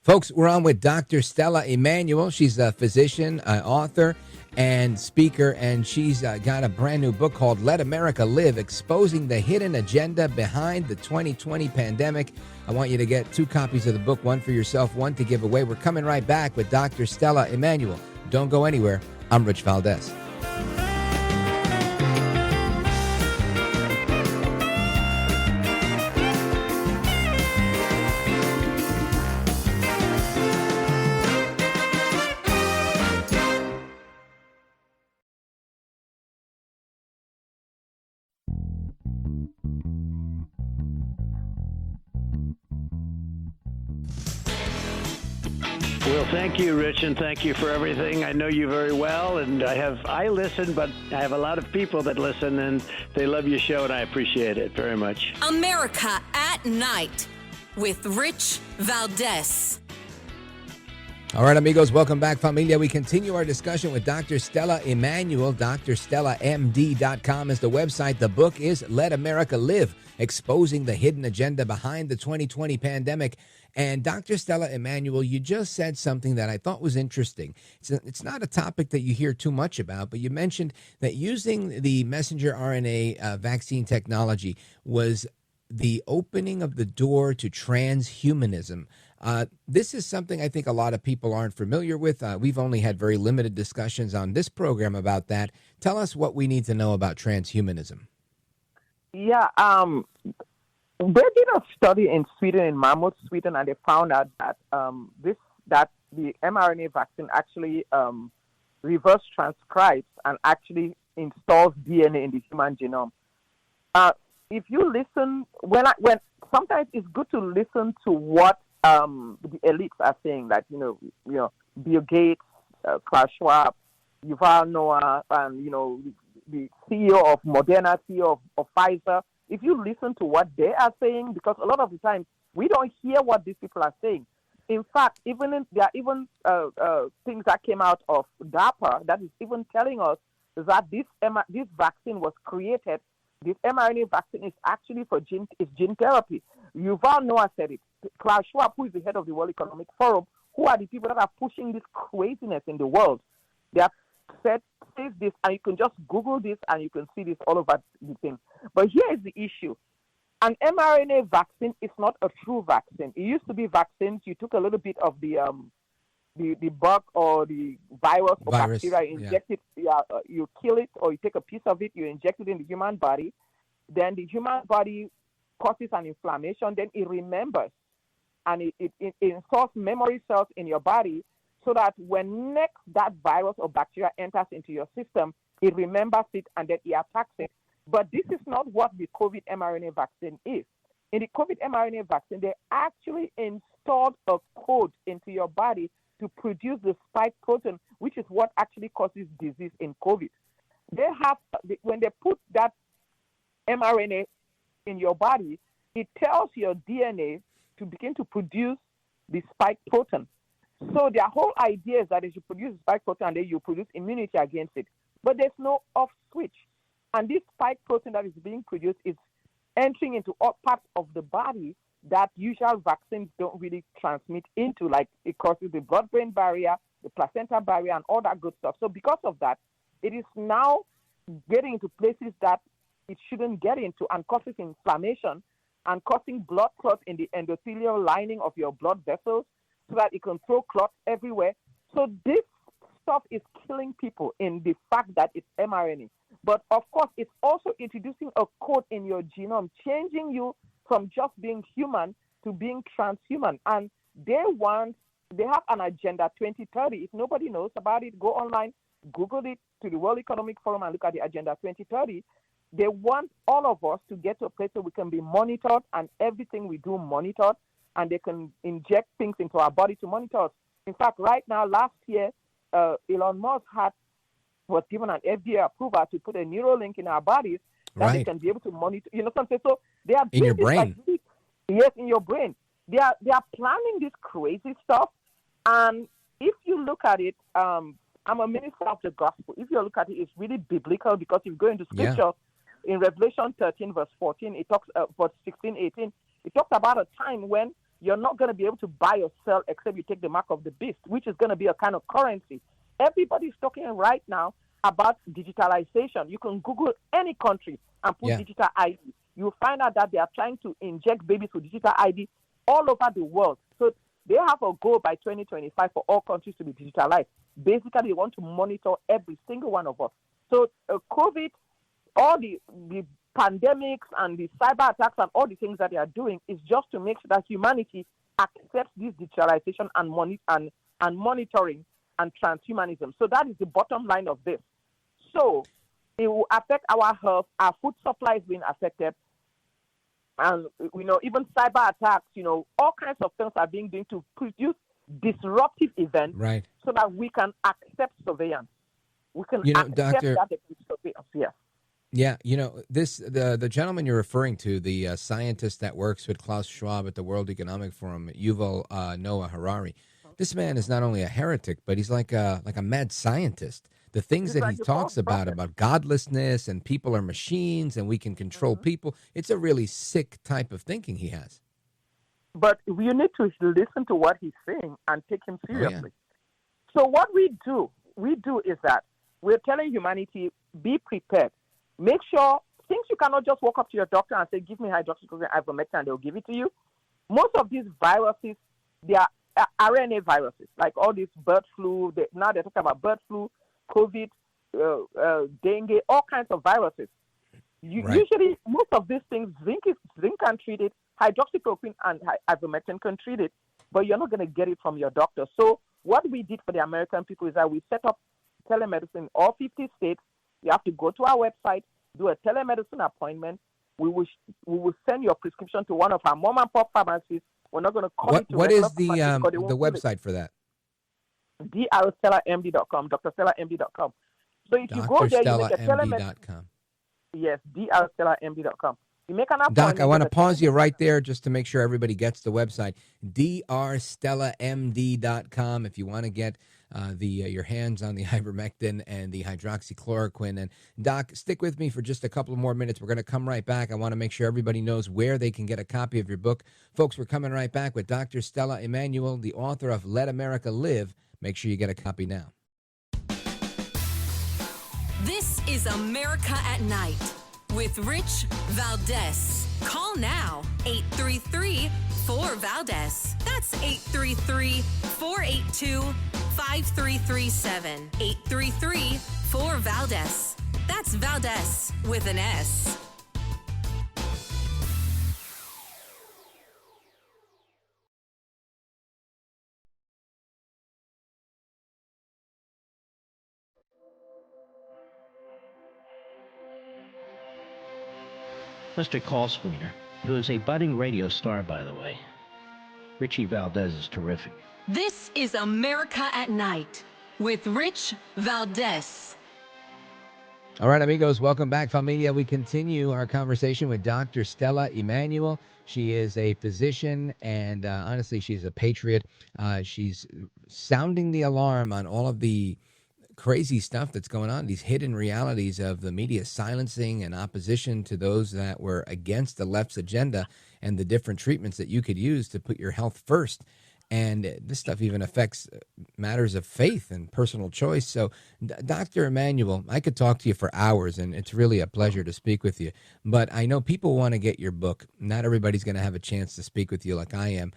Folks, we're on with Dr. Stella Immanuel. She's a physician, author, and speaker, and she's got a brand new book called Let America Live, Exposing the Hidden Agenda Behind the 2020 Pandemic. I want you to get 2 copies of the book, one for yourself, one to give away. We're coming right back with Dr. Stella Immanuel. Don't go anywhere. I'm Rich Valdez. Well, thank you, Rich, and thank you for everything. I know you very well, and I listen, but I have a lot of people that listen, and they love your show, and I appreciate it very much. America at Night with Rich Valdez. All right, amigos, welcome back, familia. We continue our discussion with Dr. Stella Immanuel. DrStellaMD.com is the website. The book is Let America Live, Exposing the Hidden Agenda Behind the 2020 Pandemic. And Dr. Stella Immanuel, you just said something that I thought was interesting. It's not a topic that you hear too much about, but you mentioned that using the messenger RNA vaccine technology was the opening of the door to transhumanism. This is something I think a lot of people aren't familiar with. We've only had very limited discussions on this program about that. Tell us what we need to know about transhumanism. Yeah, They did a study in Sweden, in Malmö, Sweden, and they found out that that the mRNA vaccine actually reverse transcribes and actually installs DNA in the human genome. If you listen, when sometimes it's good to listen to what the elites are saying, like Bill Gates, Klaus Schwab, Yuval Noah, and the CEO of Moderna, CEO of Pfizer. If you listen to what they are saying, because a lot of the time we don't hear what these people are saying. In fact, there are even things that came out of DARPA that is even telling us that this vaccine was created. This mRNA vaccine is actually for gene therapy. Yuval Noah said it. Klaus Schwab, who is the head of the World Economic Forum, who are the people that are pushing this craziness in the world, they have says this, and you can just Google this and you can see this all over the thing. But here is the issue. An mRNA vaccine is not a true vaccine. It used to be vaccines. You took a little bit of the bug or the virus or bacteria, you inject it, you kill it, or you take a piece of it, you inject it in the human body. Then the human body causes an inflammation. Then it remembers, and it installs memory cells in your body, so that when next that virus or bacteria enters into your system, it remembers it and then it attacks it. But this is not what the COVID mRNA vaccine is. In the COVID mRNA vaccine, they actually installed a code into your body to produce the spike protein, which is what actually causes disease in COVID. When they put that mRNA in your body, it tells your DNA to begin to produce the spike protein. So their whole idea is that if you produce spike protein, and then you produce immunity against it. But there's no off switch. And this spike protein that is being produced is entering into all parts of the body that usual vaccines don't really transmit into, like it crosses the blood-brain barrier, the placenta barrier, and all that good stuff. So because of that, it is now getting into places that it shouldn't get into and causes inflammation and causing blood clots in the endothelial lining of your blood vessels, so that it can throw clots everywhere. So this stuff is killing people in the fact that it's mRNA. But of course, it's also introducing a code in your genome, changing you from just being human to being transhuman. And they have an Agenda 2030. If nobody knows about it, go online, Google it to the World Economic Forum and look at the Agenda 2030. They want all of us to get to a place where we can be monitored and everything we do monitored, and they can inject things into our body to monitor us. In fact, right now, last year, Elon Musk was given an FDA approval to put a Neuralink in our bodies that they can be able to monitor. You know what I'm saying? So they are in your brain. Yes, in your brain. They are planning this crazy stuff. And if you look at it, I'm a minister of the gospel. If you look at it, it's really biblical, because if you go into scripture, in Revelation 13, verse 14, it talks, verse 16, 18, it talks about a time when you're not going to be able to buy or sell except you take the mark of the beast, which is going to be a kind of currency. Everybody's talking right now about digitalization. You can Google any country and put digital ID. You'll find out that they are trying to inject babies with digital ID all over the world. So they have a goal by 2025 for all countries to be digitalized. Basically, they want to monitor every single one of us. So COVID, all the pandemics and the cyber attacks and all the things that they are doing is just to make sure that humanity accepts this digitalization and monitoring and transhumanism. So that is the bottom line of this. So it will affect our health. Our food supply is being affected. And, even cyber attacks, all kinds of things are being done to produce disruptive events so that we can accept surveillance. We can accept Doctor, that there is surveillance, yes. Yeah, the gentleman you're referring to, the scientist that works with Klaus Schwab at the World Economic Forum, Yuval Noah Harari. This man is not only a heretic, but he's like a mad scientist. The things that he talks about godlessness and people are machines and we can control people, it's a really sick type of thinking he has. But you need to listen to what he's saying and take him seriously. So what we do is that we're telling humanity, be prepared. Make sure, things you cannot just walk up to your doctor and say, give me hydroxychloroquine, ivermectin, and they'll give it to you. Most of these viruses, they are RNA viruses, like all this bird flu. Now they're talking about bird flu, COVID, dengue, all kinds of viruses. Right. Usually, most of these things, zinc can treat it, hydroxychloroquine and ivermectin can treat it, but you're not going to get it from your doctor. So what we did for the American people is that we set up telemedicine in all 50 states. You have to go to our website, do a telemedicine appointment. We will send your prescription to one of our mom and pop pharmacies. We're not going to call it to What is the website for that? drstellamd.com, drstellamd.com. So if you go there, you make a telemedicine. Yes, drstellamd.com. You make an appointment. Doc, I want to pause you right there just to make sure everybody gets the website. drstellamd.com if you want to get your hands on the ivermectin and the hydroxychloroquine. And Doc, stick with me for just a couple more minutes. We're going to come right back. I want to make sure everybody knows where they can get a copy of your book. Folks, we're coming right back with Dr. Stella Immanuel, the author of Let America Live. Make sure you get a copy now. This is America at Night with Rich Valdez. Call now, 833-4-VALDEZ. That's 833-482-5337. 833-4-VALDEZ. That's Valdez with an S. Mr. Call Screener, who is a budding radio star, by the way. Richie Valdez is terrific. This is America at Night with Rich Valdez. All right, amigos, welcome back, familia. We continue our conversation with Dr. Stella Immanuel. She is a physician, and honestly, she's a patriot. She's sounding the alarm on all of the crazy stuff that's going on, these hidden realities of the media silencing and opposition to those that were against the left's agenda and the different treatments that you could use to put your health first. And this stuff even affects matters of faith and personal choice. So, Dr. Immanuel, I could talk to you for hours, and it's really a pleasure to speak with you. But I know people want to get your book. Not everybody's going to have a chance to speak with you like I am.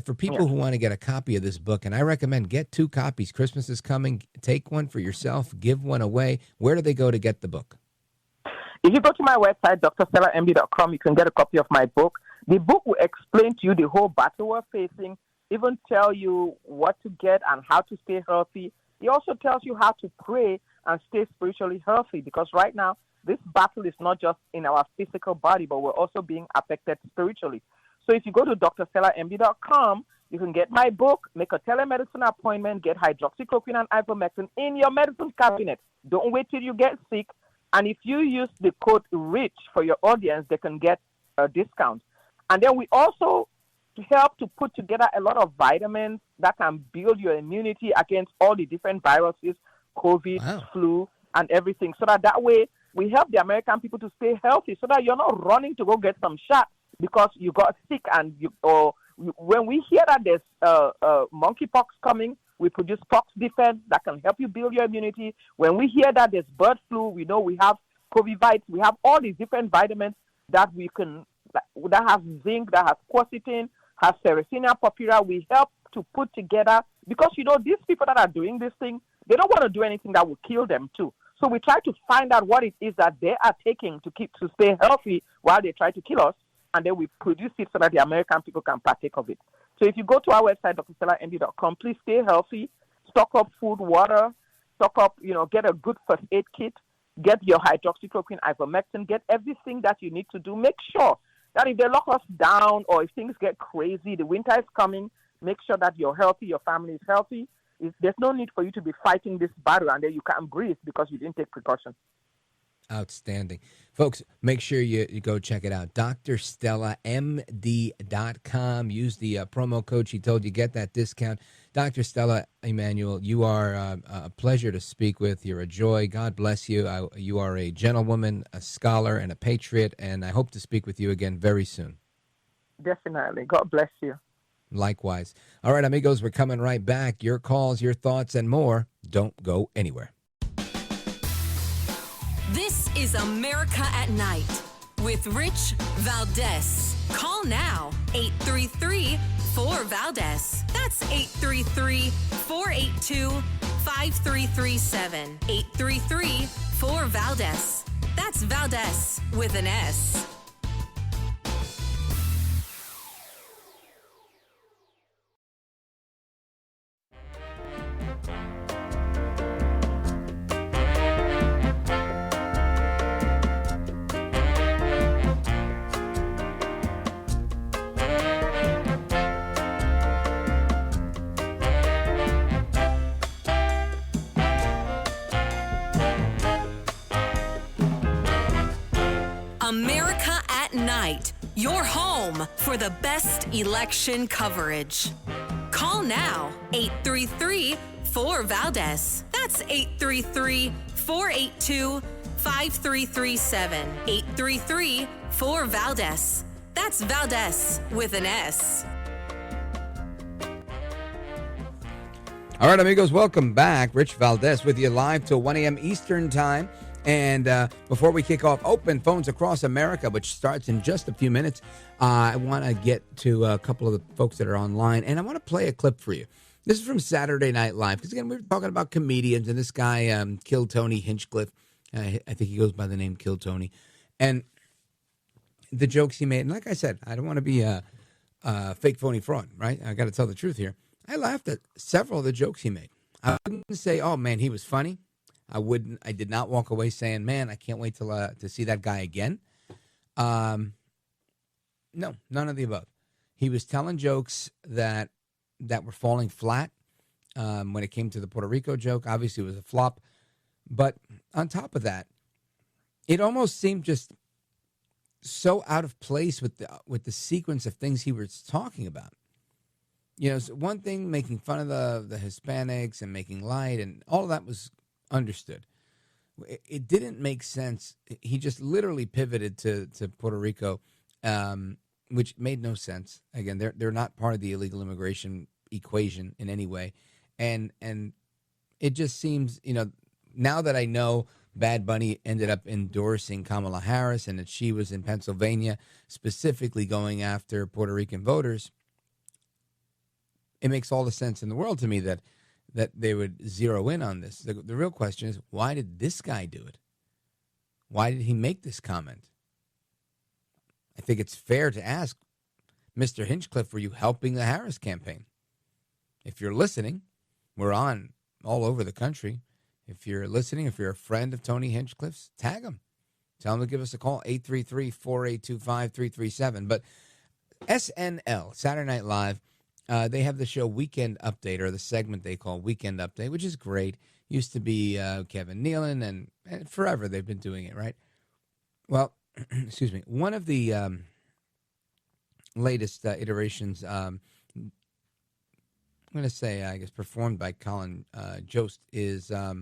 For people who want to get a copy of this book, and I recommend get 2 copies. Christmas is coming. Take one for yourself. Give one away. Where do they go to get the book? If you go to my website, drstellamd.com, you can get a copy of my book. The book will explain to you the whole battle we're facing, even tell you what to get and how to stay healthy. It also tells you how to pray and stay spiritually healthy, because right now, this battle is not just in our physical body, but we're also being affected spiritually. So if you go to drstellamd.com, you can get my book, make a telemedicine appointment, get hydroxychloroquine and ivermectin in your medicine cabinet. Don't wait till you get sick. And if you use the code RICH for your audience, they can get a discount. And then we also help to put together a lot of vitamins that can build your immunity against all the different viruses, COVID, flu, and everything. So that way we help the American people to stay healthy, so that you're not running to go get some shot because you got sick. And when we hear that there's monkeypox coming, we produce pox defense that can help you build your immunity. When we hear that there's bird flu, we know we have COVID, we have all these different vitamins that we can, that have zinc, that has quercetin, has Sericina purpura. We help to put together, because, these people that are doing this thing, they don't want to do anything that will kill them too. So we try to find out what it is that they are taking to stay healthy while they try to kill us, and then we produce it so that the American people can partake of it. So if you go to our website, drstellamd.com, please stay healthy, stock up food, water, stock up, get a good first aid kit, get your hydroxychloroquine, ivermectin, get everything that you need to do. Make sure that if they lock us down or if things get crazy, the winter is coming, make sure that you're healthy, your family is healthy. There's no need for you to be fighting this battle and then you can't breathe because you didn't take precautions. Outstanding. Folks, make sure you go check it out. drstellamd.com. Use the promo code she told you, get that discount. Dr. Stella Immanuel, you are a pleasure to speak with. You're a joy. God bless you. You are a gentlewoman, a scholar, and a patriot, and I hope to speak with you again very soon. Definitely. God bless you. Likewise. All right, amigos, we're coming right back. Your calls, your thoughts, and more. Don't go anywhere. This is America at Night with Rich Valdez. Call now, 833-4-VALDEZ. That's 833-482-5337. 833-4-VALDEZ. That's Valdez with an S. America at Night, your home for the best election coverage. Call now, 833-4-VALDEZ. That's 833-482-5337. 833-4-VALDEZ. That's Valdez with an S. All right, amigos, welcome back. Rich Valdez with you live till 1 a.m. Eastern Time. And before we kick off Open Phones Across America, which starts in just a few minutes, I want to get to a couple of the folks that are online, and I want to play a clip for you. This is from Saturday Night Live, because, again, we were talking about comedians, and this guy killed Tony Hinchcliffe. I think he goes by the name Kill Tony. And the jokes he made, and like I said, I don't want to be a fake, phony fraud, right? I got to tell the truth here. I laughed at several of the jokes he made. I wouldn't say, oh, man, he was funny. I did not walk away saying, man, I can't wait to see that guy again. No, none of the above. He was telling jokes that were falling flat. When it came to the Puerto Rico joke, obviously it was a flop. But on top of that, it almost seemed just so out of place with the sequence of things he was talking about. You know, so one thing, making fun of the Hispanics and making light, and all of that was understood. It didn't make sense. He just literally pivoted to Puerto Rico, which made no sense. Again, they're not part of the illegal immigration equation in any way, and it just seems, you know, now that I know Bad Bunny ended up endorsing Kamala Harris and that she was in Pennsylvania specifically going after Puerto Rican voters, it makes all the sense in the world to me that they would zero in on this. The real question is, why did this guy do it? Why did he make this comment? I think it's fair to ask, Mr. Hinchcliffe, were you helping the Harris campaign? If you're listening, we're on all over the country. If you're listening, if you're a friend of Tony Hinchcliffe's, tag him. Tell him to give us a call, 833-482-5337. But SNL, Saturday Night Live, they have the show Weekend Update, or the segment they call Weekend Update, which is great. Used to be Kevin Nealon, and forever they've been doing it, right? Well, excuse me. One of the latest iterations, I'm going to say, I guess, performed by Colin Jost, is a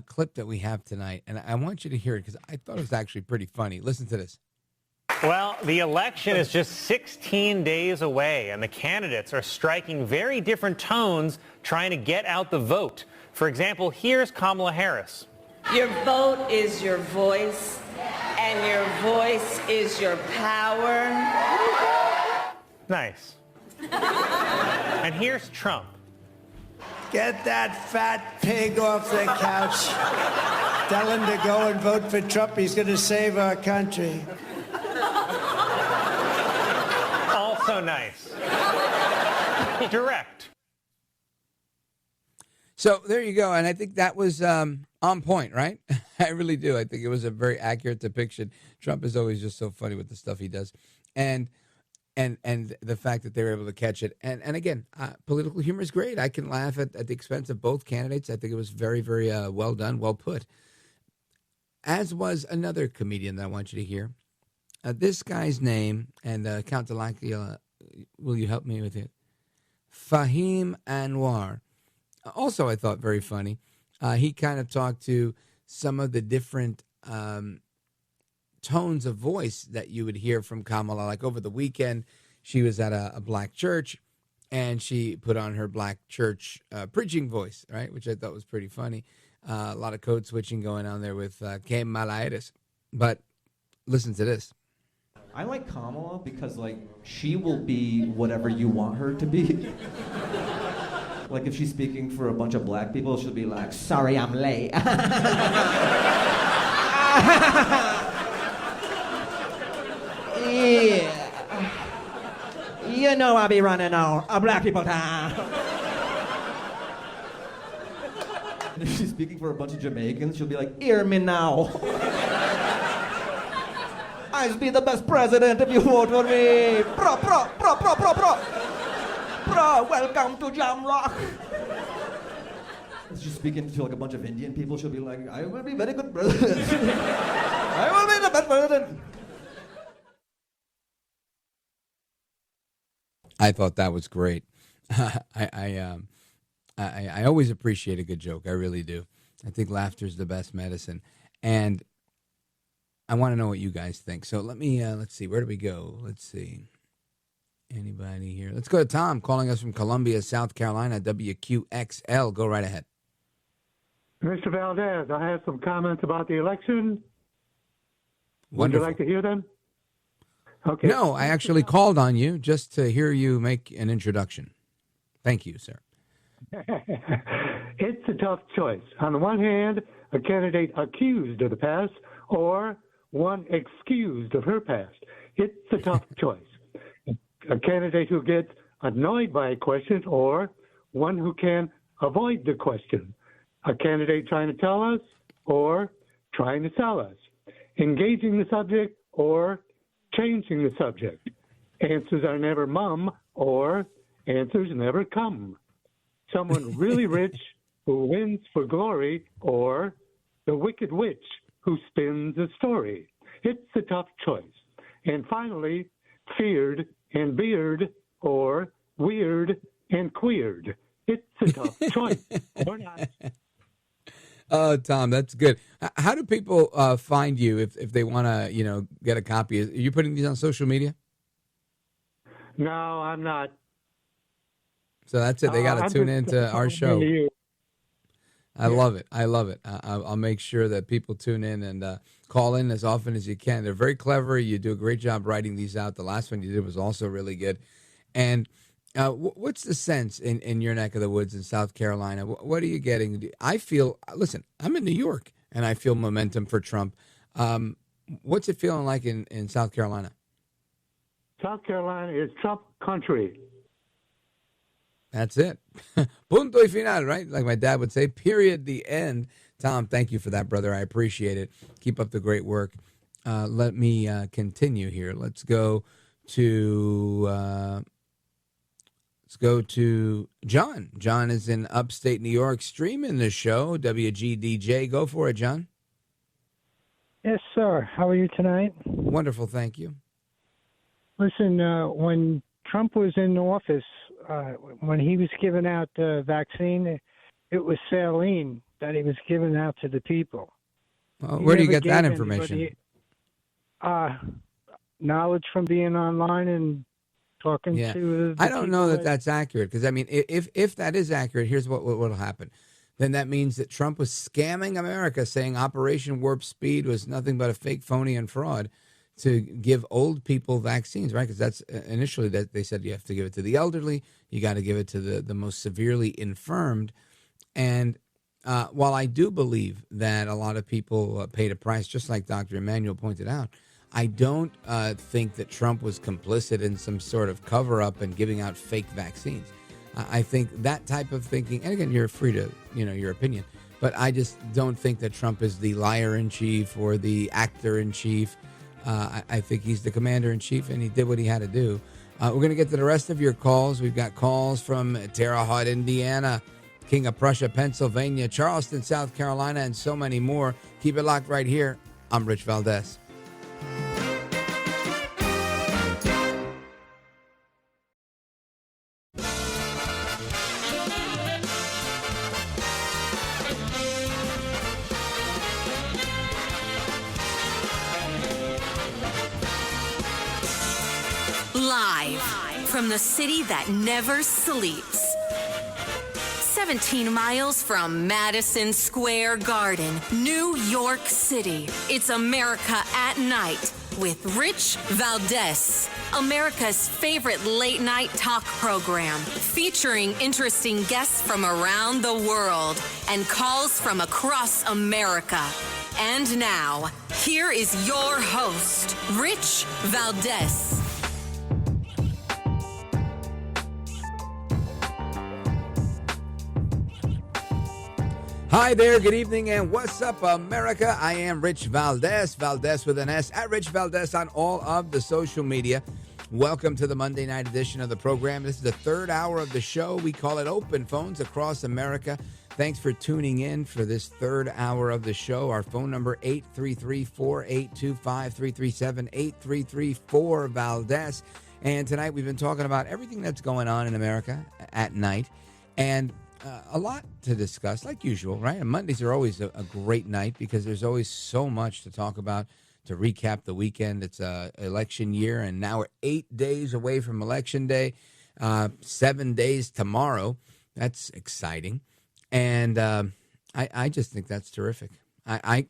clip that we have tonight. And I want you to hear it because I thought it was actually pretty funny. Listen to this. Well, the election is just 16 days away, and the candidates are striking very different tones trying to get out the vote. For example, here's Kamala Harris. Your vote is your voice, and your voice is your power. Nice. And here's Trump. Get that fat pig off the couch. Tell him to go and vote for Trump. He's going to save our country. Also nice. Direct. So there you go. And I think that was on point, right? I really do. I think it was a very accurate depiction. Trump is always just so funny with the stuff he does. And the fact that they were able to catch it. And again, political humor is great. I can laugh at the expense of both candidates. I think it was very, very well done, well put. As was another comedian that I want you to hear. This guy's name, and Count Delakia, will you help me with it? Fahim Anwar. Also, I thought very funny. He kind of talked to some of the different tones of voice that you would hear from Kamala. Like over the weekend, she was at a black church, and she put on her black church preaching voice, right? Which I thought was pretty funny. A lot of code switching going on there with Que Mala Eres. But listen to this. I like Kamala because, like, she will be whatever you want her to be. Like, if she's speaking for a bunch of black people, she'll be like, sorry, I'm late. Yeah. You know I be running now, a black people town. And if she's speaking for a bunch of Jamaicans, she'll be like, hear me now. I'll be the best president if you vote for me. Pro. Pro, welcome to Jam Rock. If she's speaking to like a bunch of Indian people, she'll be like, I will be very good president. I will be the best president. I thought that was great. I always appreciate a good joke. I really do. I think laughter is the best medicine. And I want to know what you guys think. So let's see. Where do we go? Let's see. Anybody here? Let's go to Tom calling us from Columbia, South Carolina, WQXL. Go right ahead. Mr. Valdez, I have some comments about the election. Wonderful. Would you like to hear them? Okay. No, I actually called on you just to hear you make an introduction. Thank you, sir. It's a tough choice. On the one hand, a candidate accused of the past or one excused of her past. It's a tough choice. A candidate who gets annoyed by a question or one who can avoid the question. A candidate trying to tell us or trying to sell us. Engaging the subject or changing the subject. Answers are never mum or answers never come. Someone really rich who wins for glory or the wicked witch who spins a story. It's a tough choice. And finally, feared and beard or weird and queered. It's a tough choice. Or not. Oh, Tom, that's good. How do people find you if they want to, get a copy? Are you putting these on social media? No, I'm not. So that's it. They got to tune into our show. I love it. I'll make sure that people tune in and call in as often as you can. They're very clever. You do a great job writing these out. The last one you did was also really good. And what's the sense in your neck of the woods in South Carolina? What are you getting? Listen, I'm in New York, and I feel momentum for Trump. What's it feeling like in South Carolina? South Carolina is Trump country. That's it. Punto y final, right? Like my dad would say, period, the end. Tom, thank you for that, brother. I appreciate it. Keep up the great work. Let me continue here. Let's go to John. John is in upstate New York streaming the show, WGDJ. Go for it, John. Yes, sir. How are you tonight? Wonderful, thank you. Listen, when Trump was in office, when he was giving out the vaccine, it was saline that he was giving out to the people. Well, where do you get that information? Knowledge from being online and talking to the I don't know people that's accurate, because, I mean, if that is accurate, here's what will happen. Then that means that Trump was scamming America, saying Operation Warp Speed was nothing but a fake, phony, and fraud to give old people vaccines, right? Because that's initially that they said you have to give it to the elderly, you got to give it to the most severely infirmed. And while I do believe that a lot of people paid a price, just like Dr. Immanuel pointed out, I don't think that Trump was complicit in some sort of cover-up and giving out fake vaccines. I think that type of thinking, and again, you're free to, your opinion, but I just don't think that Trump is the liar-in-chief or the actor-in-chief. I think he's the commander-in-chief, and he did what he had to do. We're going to get to the rest of your calls. We've got calls from Terre Haute, Indiana, King of Prussia, Pennsylvania, Charleston, South Carolina, and so many more. Keep it locked right here. I'm Rich Valdez. Live from the city that never sleeps. 17 miles from Madison Square Garden, New York City. It's America at Night with Rich Valdez. America's favorite late-night talk program featuring interesting guests from around the world and calls from across America. And now, here is your host, Rich Valdez. Hi there, good evening, and what's up, America? I am Rich Valdez, Valdez with an S, at Rich Valdez on all of the social media. Welcome to the Monday night edition of the program. This is the third hour of the show. We call it Open Phones Across America. Thanks for tuning in for this third hour of the show. Our phone number, 833-482-5337, 833-4-Valdez. And tonight we've been talking about everything that's going on in America at night. And a lot to discuss, like usual, right? And Mondays are always a great night because there's always so much to talk about. To recap the weekend, it's election year, and now we're 8 days away from Election Day, 7 days tomorrow. That's exciting. And I just think that's terrific. I,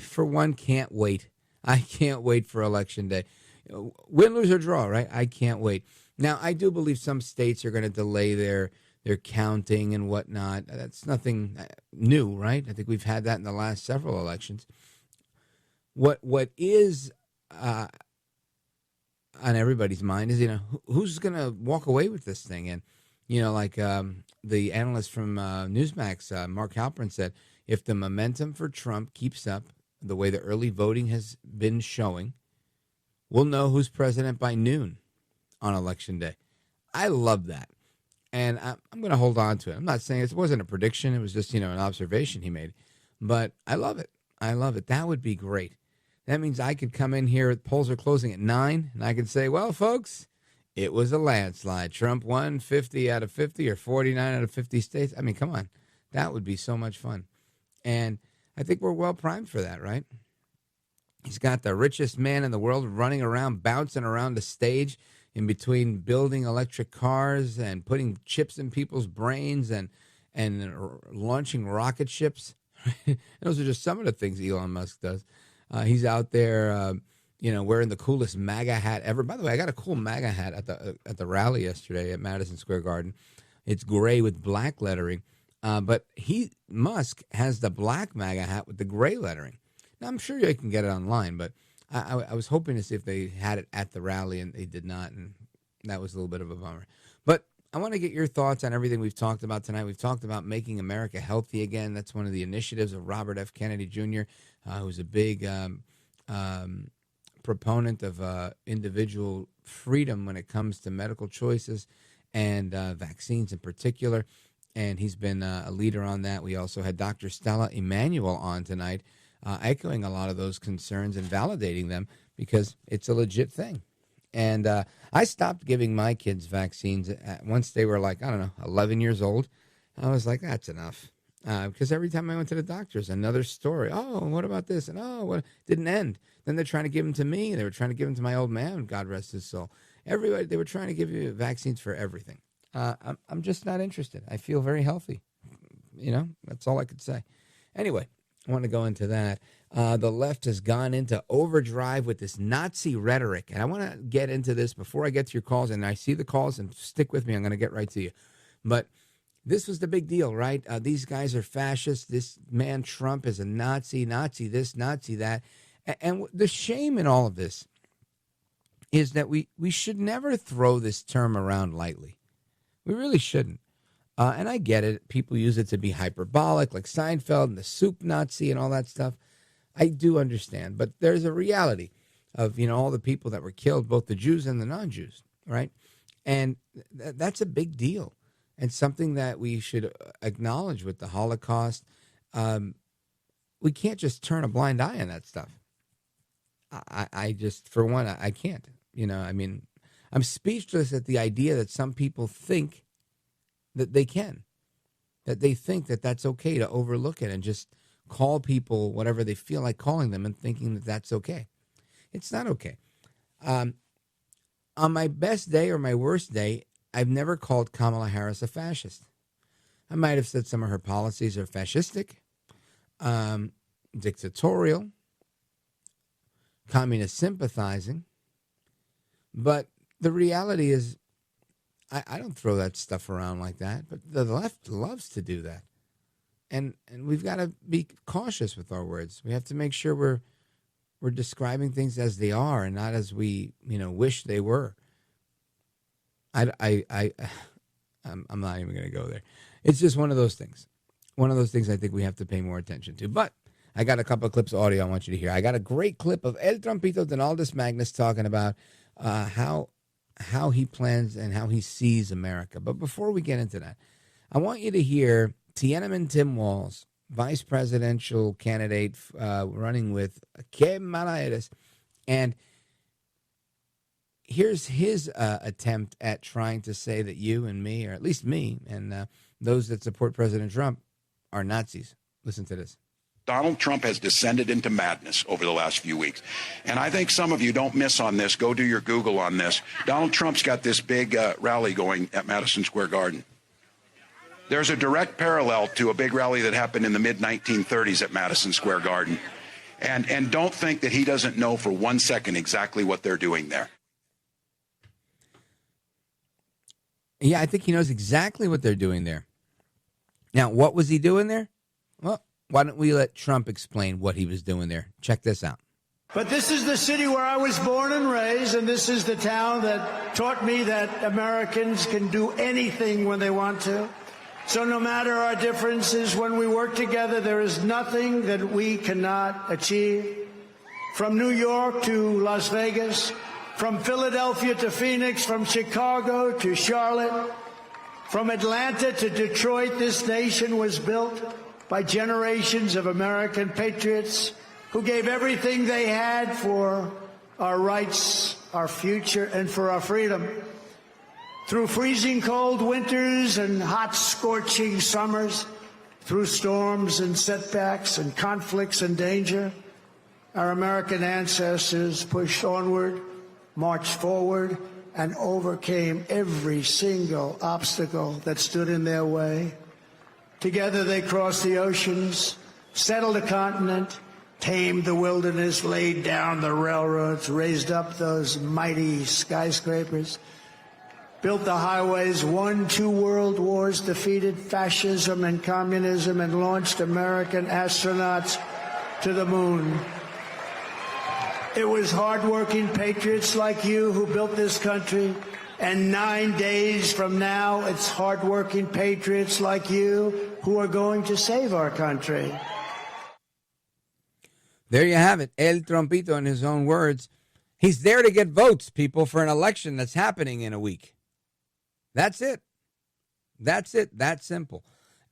for one, can't wait. I can't wait for Election Day. Win, lose, or draw, right? I can't wait. Now, I do believe some states are going to delay their counting and whatnot. That's nothing new, right? I think we've had that in the last several elections. What is on everybody's mind is, who's going to walk away with this thing? And, like the analyst from Newsmax, Mark Halperin, said, if the momentum for Trump keeps up the way the early voting has been showing, we'll know who's president by noon on Election Day. I love that. And I'm going to hold on to it. I'm not saying it wasn't a prediction. It was just, an observation he made. But I love it. I love it. That would be great. That means I could come in here, polls are closing at 9, and I could say, well, folks, it was a landslide. Trump won 50 out of 50 or 49 out of 50 states. I mean, come on. That would be so much fun. And I think we're well primed for that, right? He's got the richest man in the world running around, bouncing around the stage in between building electric cars and putting chips in people's brains and launching rocket ships. Those are just some of the things Elon Musk does. He's out there, wearing the coolest MAGA hat ever. By the way, I got a cool MAGA hat at the rally yesterday at Madison Square Garden. It's gray with black lettering, but Musk has the black MAGA hat with the gray lettering. Now, I'm sure you can get it online, but I was hoping to see if they had it at the rally, and they did not, and that was a little bit of a bummer. But I want to get your thoughts on everything we've talked about tonight. We've talked about making America healthy again. That's one of the initiatives of Robert F. Kennedy Jr., who's a big proponent of individual freedom when it comes to medical choices and vaccines in particular. And he's been a leader on that. We also had Dr. Stella Immanuel on tonight, echoing a lot of those concerns and validating them because it's a legit thing. And I stopped giving my kids vaccines once they were 11 years old. I was like, that's enough. Because every time I went to the doctors, another story. Oh, what about this? And what didn't end. Then they're trying to give them to me. They were trying to give them to my old man, God rest his soul. Everybody, they were trying to give you vaccines for everything. I'm just not interested. I feel very healthy. That's all I could say. Anyway, I want to go into that. The left has gone into overdrive with this Nazi rhetoric. And I want to get into this before I get to your calls. And I see the calls, and stick with me. I'm going to get right to you. But this was the big deal, right? These guys are fascists. This man, Trump, is a Nazi, Nazi this, Nazi that. And the shame in all of this is that we should never throw this term around lightly. We really shouldn't. And I get it. People use it to be hyperbolic, like Seinfeld and the soup Nazi and all that stuff. I do understand. But there's a reality of, all the people that were killed, both the Jews and the non-Jews, right? And that's a big deal. And something that we should acknowledge with the Holocaust. We can't just turn a blind eye on that stuff. I just, for one, I can't. I'm speechless at the idea that some people think that they can, that they think that that's okay to overlook it and just call people whatever they feel like calling them and thinking that that's okay. It's not okay. On my best day or my worst day, I've never called Kamala Harris a fascist. I might have said some of her policies are fascistic, dictatorial, communist sympathizing. But the reality is, I don't throw that stuff around like that. But the left loves to do that. and we've got to be cautious with our words. We have to make sure we're describing things as they are and not as we wish they were. I'm not even going to go there. It's just one of those things. One of those things I think we have to pay more attention to. But I got a couple of clips of audio I want you to hear. I got a great clip of El Trumpito Donaldus Magnus talking about how he plans and how he sees America. But before we get into that, I want you to hear Tiananmen Tim Walz, vice presidential candidate running with Que Mala Eres. And here's his attempt at trying to say that you and me, or at least me, and those that support President Trump are Nazis. Listen to this. Donald Trump has descended into madness over the last few weeks. And I think some of you don't miss on this. Go do your Google on this. Donald Trump's got this big rally going at Madison Square Garden. There's a direct parallel to a big rally that happened in the mid-1930s at Madison Square Garden. And don't think that he doesn't know for 1 second exactly what they're doing there. Yeah, I think he knows exactly what they're doing there. Now, what was he doing there? Well, why don't we let Trump explain what he was doing there? Check this out. But this is the city where I was born and raised, and this is the town that taught me that Americans can do anything when they want to. So no matter our differences, when we work together, there is nothing that we cannot achieve. From New York to Las Vegas, from Philadelphia to Phoenix, from Chicago to Charlotte, from Atlanta to Detroit, this nation was built by generations of American patriots who gave everything they had for our rights, our future, and for our freedom. Through freezing cold winters and hot, scorching summers, through storms and setbacks and conflicts and danger, our American ancestors pushed onward, marched forward, and overcame every single obstacle that stood in their way. Together they crossed the oceans, settled a continent, tamed the wilderness, laid down the railroads, raised up those mighty skyscrapers, built the highways, won 2 world wars, defeated fascism and communism, and launched American astronauts to the moon. It was hardworking patriots like you who built this country. And 9 days from now, it's hardworking patriots like you who are going to save our country. There you have it. El Trumpito, in his own words. He's there to get votes, people, for an election that's happening in a week. That's it. That's it. That's simple.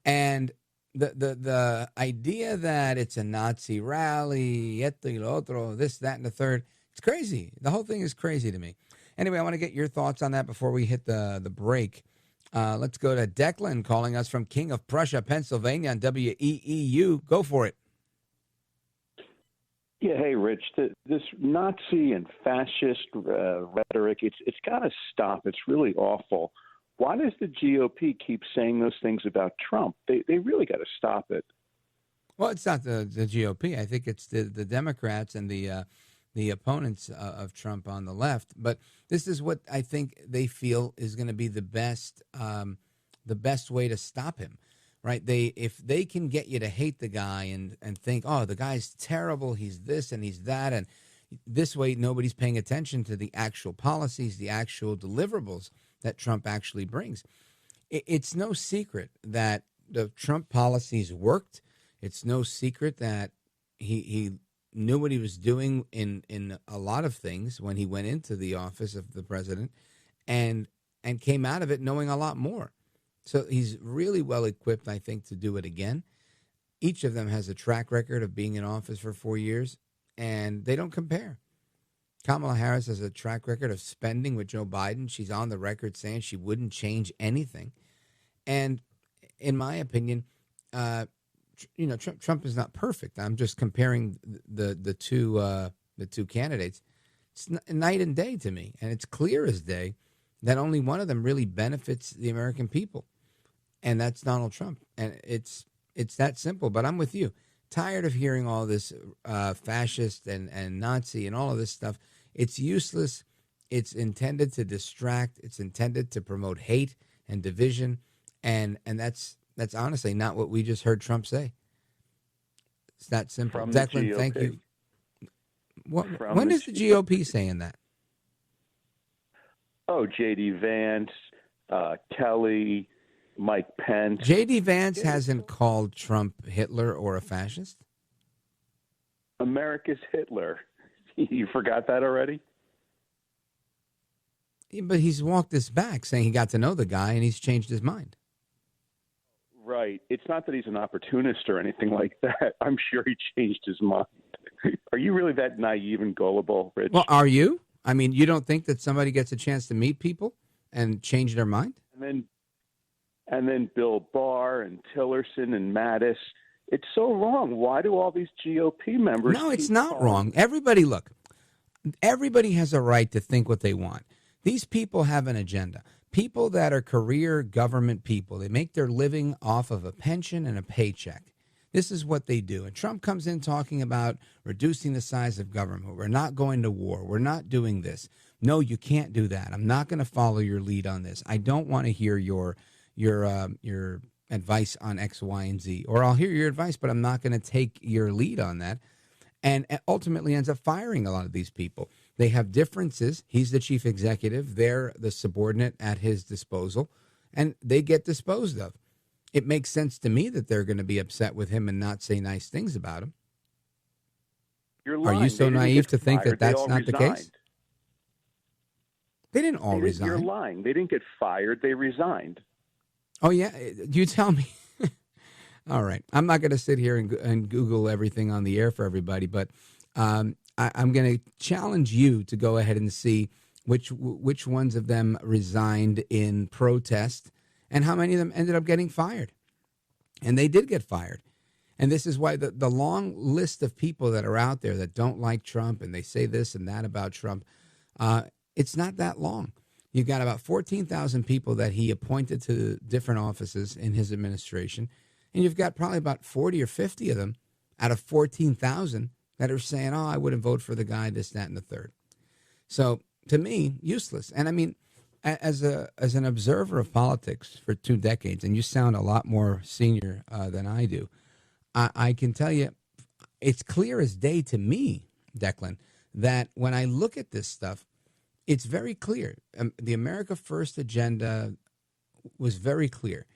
And the idea that it's a Nazi rally, esto y lo otro, this, that, and the third, it's crazy. The whole thing is crazy to me. Anyway, I want to get your thoughts on that before we hit the break. Let's go to Declan calling us from King of Prussia, Pennsylvania on WEEU. Go for it. Yeah, hey, Rich, this Nazi and fascist rhetoric, it's got to stop. It's really awful. Why does the GOP keep saying those things about Trump? They really got to stop it. Well, it's not the GOP. I think it's the Democrats and the opponents of Trump on the left. But this is what I think they feel is going to be the best way to stop him, right? If they can get you to hate the guy and think, oh, the guy's terrible, he's this and he's that, and this way nobody's paying attention to the actual policies, the actual deliverables that Trump actually brings. It's no secret that the Trump policies worked. It's no secret that he knew what he was doing in a lot of things when he went into the office of the president and came out of it knowing a lot more. So he's really well equipped, I think, to do it again. Each of them has a track record of being in office for 4 years, and they don't compare. Kamala Harris has a track record of spending with Joe Biden. She's on the record saying she wouldn't change anything. And in my opinion, Trump is not perfect. I'm just comparing the two candidates. It's night and day to me, and it's clear as day that only one of them really benefits the American people, and that's Donald Trump. And it's that simple. But I'm with you. Tired of hearing all this fascist and Nazi and all of this stuff. It's useless. It's intended to distract. It's intended to promote hate and division, and that's That's honestly not what we just heard Trump say. It's that simple. From the Declan, thank GOP. you. From When the is the GOP saying that? Oh, J.D. Vance, Kelly, Mike Pence. J.D. Vance hasn't called Trump Hitler or a fascist? America's Hitler. You forgot that already? Yeah, but he's walked this back, saying he got to know the guy and he's changed his mind. Right. It's not that he's an opportunist or anything like that. I'm sure he changed his mind. Are you really that naive and gullible, Rich? Well, are you? I mean, you don't think that somebody gets a chance to meet people and change their mind? And then Bill Barr and Tillerson and Mattis. It's so wrong. Why do all these GOP members? No, it's not wrong. Everybody has a right to think what they want. These people have an agenda. People that are career government people, they make their living off of a pension and a paycheck. This is what they do. And Trump comes in talking about reducing the size of government. We're not going to war. We're not doing this. No, you can't do that. I'm not going to follow your lead on this. I don't want to hear your advice on X, Y, and Z. Or I'll hear your advice, but I'm not going to take your lead on that. And ultimately ends up firing a lot of these people. They have differences. He's the chief executive. They're the subordinate at his disposal. And they get disposed of. It makes sense to me that they're going to be upset with him and not say nice things about him. You're Are lying. you so They didn't naive get to think fired. that They that's all not the resigned. case? They didn't all resign. You're lying. They didn't get fired. They resigned. Oh, yeah? You tell me. All right. I'm not going to sit here and Google everything on the air for everybody, but I'm going to challenge you to go ahead and see which ones of them resigned in protest and how many of them ended up getting fired. And they did get fired. And this is why the long list of people that are out there that don't like Trump and they say this and that about Trump, it's not that long. You've got about 14,000 people that he appointed to different offices in his administration. And you've got probably about 40 or 50 of them out of 14,000 that are saying, oh, I wouldn't vote for the guy, this, that, and the third. So to me, useless. And I mean, as an observer of politics for 2 decades, and you sound a lot more senior than I do, I can tell you it's clear as day to me, Declan, that when I look at this stuff, it's very clear. The America First agenda was very clear.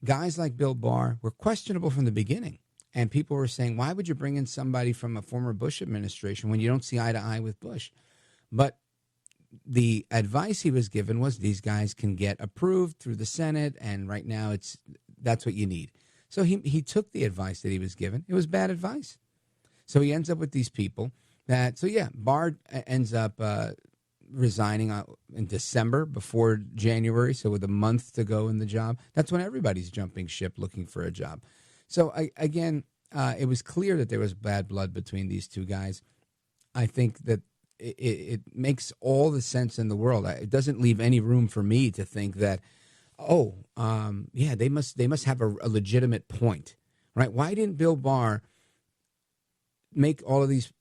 Guys like Bill Barr were questionable from the beginning. And people were saying, why would you bring in somebody from a former Bush administration when you don't see eye to eye with Bush? But the advice he was given was these guys can get approved through the Senate, and right now that's what you need. So he took the advice that he was given. It was bad advice. So he ends up with these people Barr ends up resigning in December before January, so with a month to go in the job. That's when everybody's jumping ship looking for a job. So, it was clear that there was bad blood between these two guys. I think that it makes all the sense in the world. It doesn't leave any room for me to think that, they must have a legitimate point, right? Why didn't Bill Barr make all of these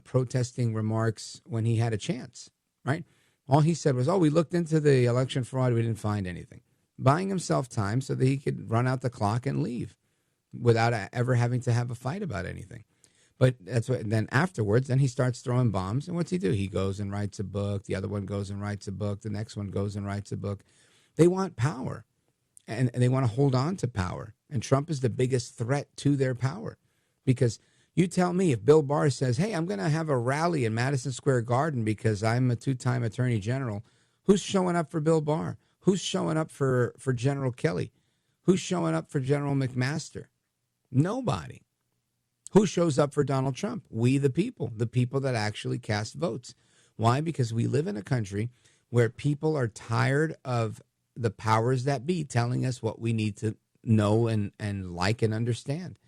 protesting remarks when he had a chance, right? All he said was, we looked into the election fraud. We didn't find anything. Buying himself time so that he could run out the clock and leave without ever having to have a fight about anything. But that's what. Then afterwards, then he starts throwing bombs. And what's he do? He goes and writes a book. The other one goes and writes a book. The next one goes and writes a book. They want power, and they want to hold on to power. And Trump is the biggest threat to their power, because you tell me if Bill Barr says, "Hey, I'm going to have a rally in Madison Square Garden because I'm a 2-time attorney general," who's showing up for Bill Barr? Who's showing up for General Kelly? Who's showing up for General McMaster? Nobody. Who shows up for Donald Trump? We, the people that actually cast votes. Why? Because we live in a country where people are tired of the powers that be telling us what we need to know and like and understand.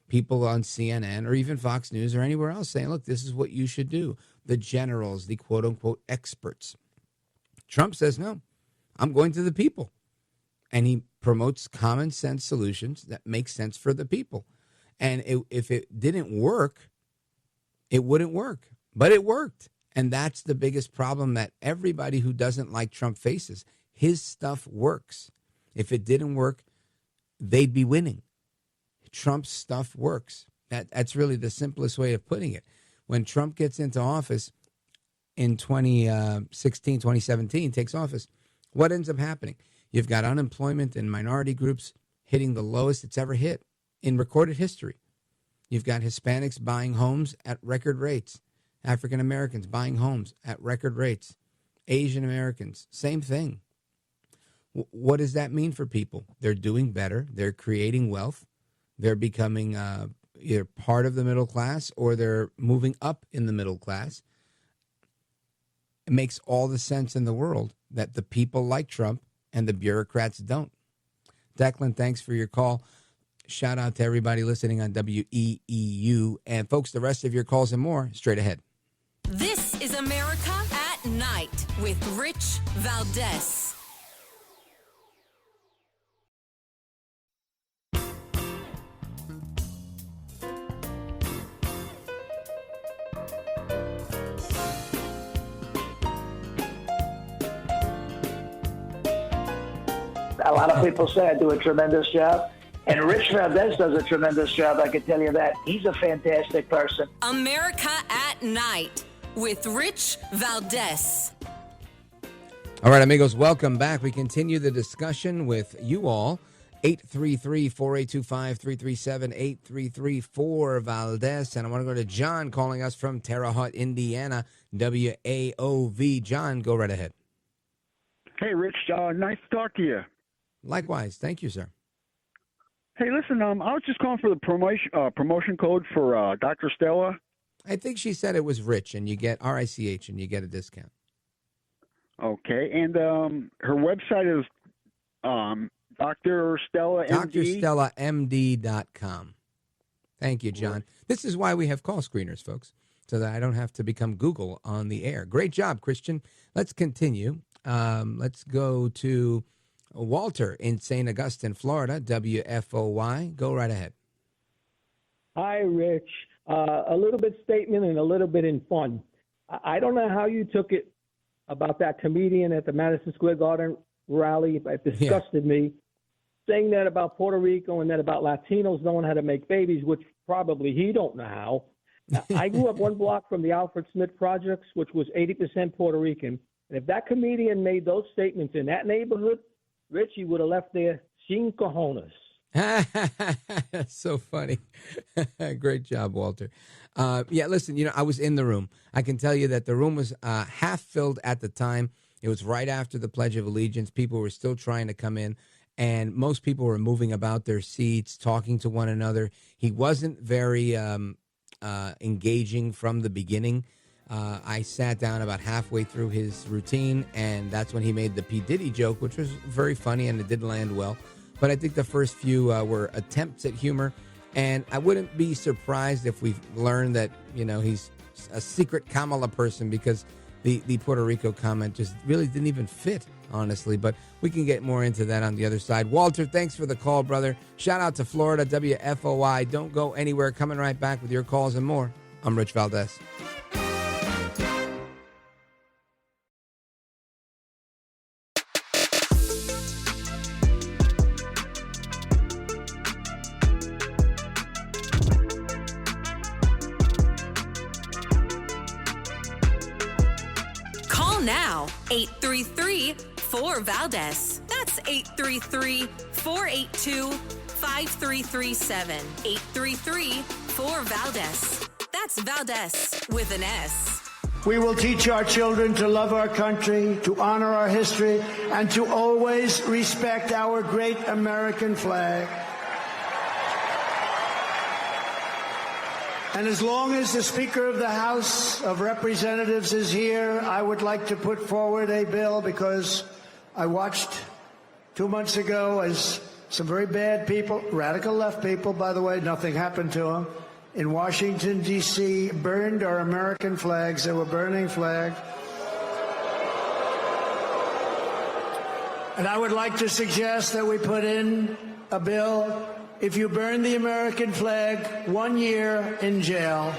People on CNN or even Fox News or anywhere else saying, look, this is what you should do. The generals, the quote unquote experts. Trump says, no, I'm going to the people. And he promotes common sense solutions that make sense for the people. And if it didn't work, it wouldn't work. But it worked. And that's the biggest problem that everybody who doesn't like Trump faces. His stuff works. If it didn't work, they'd be winning. Trump's stuff works. That's really the simplest way of putting it. When Trump gets into office in 2016, 2017, takes office, what ends up happening? You've got unemployment in minority groups hitting the lowest it's ever hit in recorded history. You've got Hispanics buying homes at record rates. African Americans buying homes at record rates. Asian Americans, same thing. What does that mean for people? They're doing better. They're creating wealth. They're becoming either part of the middle class or they're moving up in the middle class. It makes all the sense in the world that the people like Trump and the bureaucrats don't. Declan, thanks for your call. Shout out to everybody listening on WEEU. And folks, the rest of your calls and more straight ahead. This is America at Night with Rich Valdez. A lot of people say I do a tremendous job. And Rich Valdez does a tremendous job, I can tell you that. He's a fantastic person. America at Night with Rich Valdez. All right, amigos, welcome back. We continue the discussion with you all. 833-4825-337, 833-4-Valdez. And I want to go to John calling us from Terre Haute, Indiana, WAOV. John, go right ahead. Hey, Rich, nice to talk to you. Likewise. Thank you, sir. Hey, listen, I was just calling for the promotion code for Dr. Stella. I think she said it was Rich, and you get RICH, and you get a discount. Okay, and her website is Dr. Stella MD. DrStellaMD.com. Thank you, John. This is why we have call screeners, folks, so that I don't have to become Google on the air. Great job, Christian. Let's continue. Let's go to Walter in St. Augustine, Florida, WFOY. Go right ahead. Hi, Rich. A little bit statement and a little bit in fun. I don't know how you took it about that comedian at the Madison Square Garden rally. It disgusted me. Saying that about Puerto Rico and that about Latinos knowing how to make babies, which probably he don't know how. I grew up one block from the Alfred Smith Projects, which was 80% Puerto Rican. And if that comedian made those statements in that neighborhood, Richie would have left there sin cojones. That's so funny. Great job, Walter. Yeah, listen, I was in the room. I can tell you that the room was half filled at the time. It was right after the Pledge of Allegiance. People were still trying to come in, and most people were moving about their seats, talking to one another. He wasn't very engaging from the beginning. I sat down about halfway through his routine, and that's when he made the P. Diddy joke, which was very funny, and it did land well. But I think the first few were attempts at humor, and I wouldn't be surprised if we learned that, he's a secret Kamala person, because the Puerto Rico comment just really didn't even fit, honestly. But we can get more into that on the other side. Walter, thanks for the call, brother. Shout out to Florida, WFOI. Don't go anywhere. Coming right back with your calls and more. I'm Rich Valdez. Now, 833-4-Valdez. That's 833-482-5337. 833-4-Valdez. That's Valdez with an S. We will teach our children to love our country, to honor our history, and to always respect our great American flag. And as long as the Speaker of the House of Representatives is here, I would like to put forward a bill, because I watched 2 months ago as some very bad people, radical left people, by the way, nothing happened to them, in Washington, D.C., burned our American flags. They were burning flags. And I would like to suggest that we put in a bill: if you burn the American flag, 1 year in jail.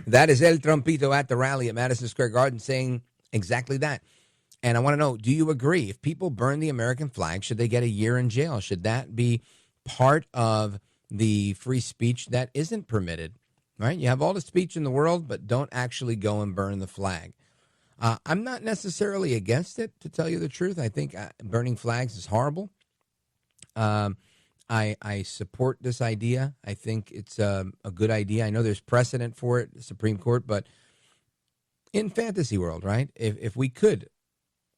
That is El Trumpito at the rally at Madison Square Garden saying exactly that. And I want to know, do you agree? If people burn the American flag, should they get a year in jail? Should that be part of the free speech that isn't permitted? Right? You have all the speech in the world, but don't actually go and burn the flag. I'm not necessarily against it, to tell you the truth. I think burning flags is horrible. I support this idea. I think it's a good idea. I know there's precedent for it, the Supreme Court, but in fantasy world, right? If we could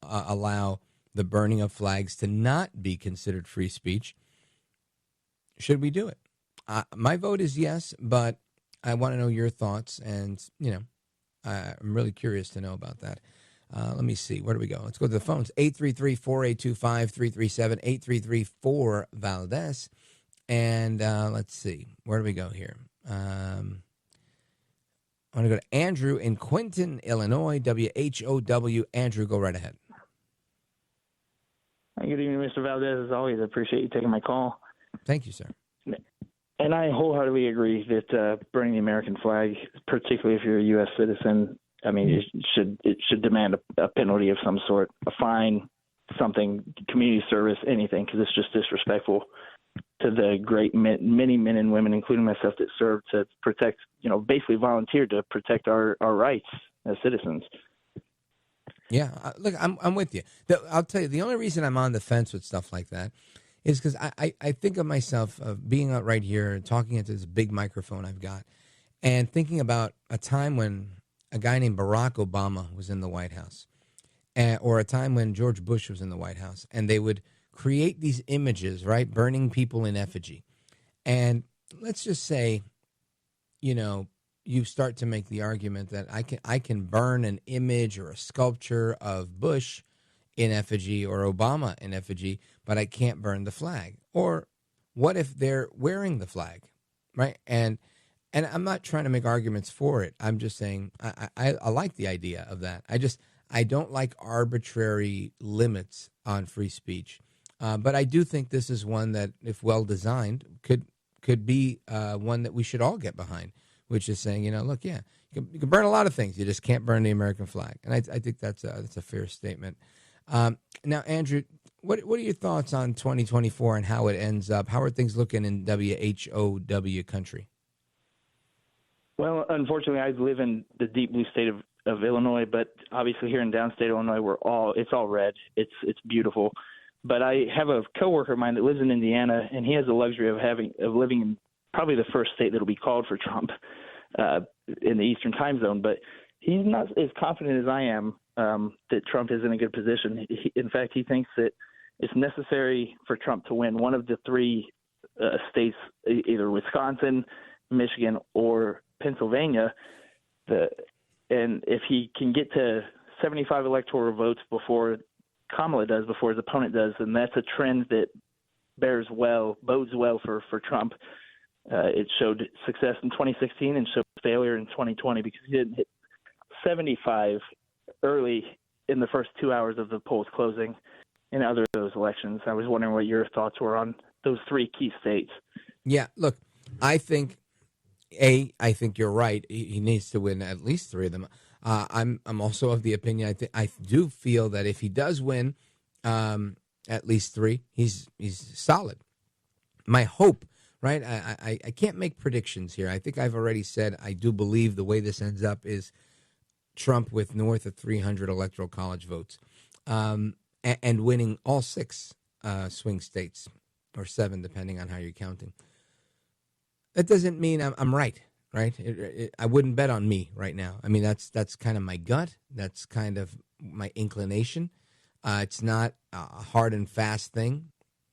allow the burning of flags to not be considered free speech, should we do it? My vote is yes, but I want to know your thoughts, and I'm really curious to know about that. Let me see. Where do we go? Let's go to the phones. 833-4825-337, 833-4-VALDEZ. And let's see. Where do we go here? I want to go to Andrew in Quinton, Illinois, WHOW. Andrew, go right ahead. Good evening, Mr. Valdez. As always, I appreciate you taking my call. Thank you, sir. And I wholeheartily agree that burning the American flag, particularly if you're a U.S. citizen, I mean, it should demand a penalty of some sort, a fine, something, community service, anything, because it's just disrespectful to the great many men and women, including myself, that serve to protect, basically volunteered to protect our rights as citizens. Yeah, look, I'm with you. I'll tell you, the only reason I'm on the fence with stuff like that is because I think of myself being out right here and talking into this big microphone I've got, and thinking about a time when a guy named Barack Obama was in the White House, or a time when George Bush was in the White House, and they would create these images, right, burning people in effigy. And let's just say, you start to make the argument that I can burn an image or a sculpture of Bush in effigy or Obama in effigy, but I can't burn the flag. Or what if they're wearing the flag, right? And I'm not trying to make arguments for it. I'm just saying I like the idea of that. I don't like arbitrary limits on free speech. But I do think this is one that, if well designed, could be one that we should all get behind, which is saying, look, yeah, you can burn a lot of things. You just can't burn the American flag. And I think that's a fair statement. Now, Andrew, what are your thoughts on 2024 and how it ends up? How are things looking in WHOW country? Well, unfortunately, I live in the deep blue state of Illinois, but obviously here in downstate Illinois, it's all red. It's beautiful. But I have a coworker of mine that lives in Indiana, and he has the luxury of living in probably the first state that'll be called for Trump in the Eastern time zone. But he's not as confident as I am that Trump is in a good position. In fact, he thinks that it's necessary for Trump to win one of the three states, either Wisconsin, Michigan, or Pennsylvania. And if he can get to 75 electoral votes before Kamala does, before his opponent does, then that's a trend that bodes well for Trump. It showed success in 2016 and showed failure in 2020 because he didn't hit 75 early in the first 2 hours of the polls closing in other of those elections. I was wondering what your thoughts were on those three key states. Yeah, look, I think you're right. He needs to win at least three of them. I'm also of the opinion. I do feel that if he does win at least three, he's solid. My hope, right? I can't make predictions here. I think I've already said I do believe the way this ends up is Trump with north of 300 electoral college votes, and winning all six swing states, or seven, depending on how you're counting. That doesn't mean I'm right. Right? I wouldn't bet on me right now. I mean, that's kind of my gut. That's kind of my inclination. It's not a hard and fast thing.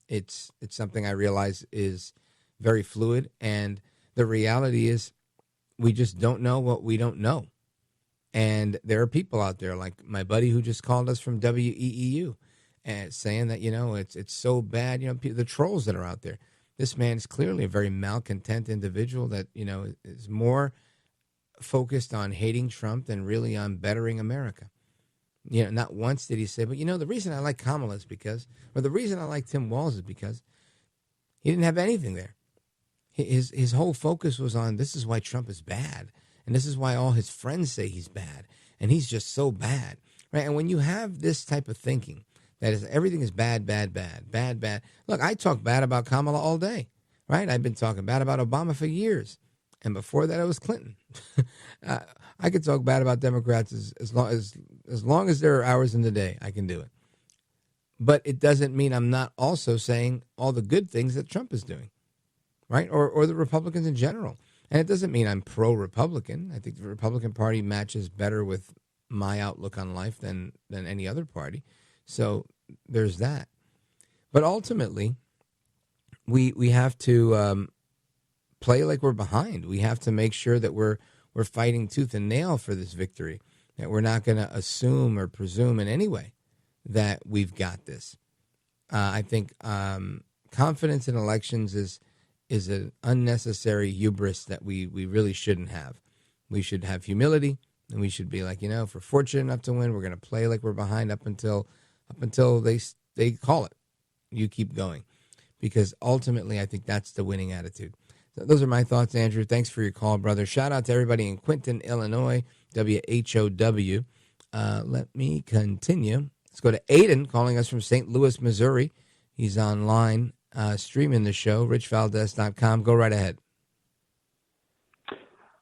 It's something I realize is very fluid. And the reality is we just don't know what we don't know. And there are people out there like my buddy who just called us from WEEU and saying that, it's so bad, the trolls that are out there. This man is clearly a very malcontent individual that, is more focused on hating Trump than really on bettering America. Not once did he say, but, the reason I like Kamala is because, or the reason I like Tim Walz is because he didn't have anything there. His whole focus was on this is why Trump is bad. And this is why all his friends say he's bad. And he's just so bad. right? And when you have this type of thinking, that is everything is bad, bad, bad, bad, bad. Look, I talk bad about Kamala all day, right? I've been talking bad about Obama for years. And before that, it was Clinton. I could talk bad about Democrats as long as there are hours in the day. I can do it. But it doesn't mean I'm not also saying all the good things that Trump is doing, right? Or the Republicans in general. And it doesn't mean I'm pro-Republican. I think the Republican Party matches better with my outlook on life than any other party. So there's that. But ultimately, we have to play like we're behind. We have to make sure that we're fighting tooth and nail for this victory, that we're not going to assume or presume in any way that we've got this. I think confidence in elections is an unnecessary hubris that we really shouldn't have. We should have humility, and we should be like, if we're fortunate enough to win, we're going to play like we're behind up until they call it. You keep going, because ultimately I think that's the winning attitude. So those are my thoughts, Andrew. Thanks for your call, brother. Shout out to everybody in Quinton, Illinois, WHOW. Let me continue. Let's go to Aiden calling us from St. Louis, Missouri. He's online streaming the show, richvaldez.com. Go right ahead.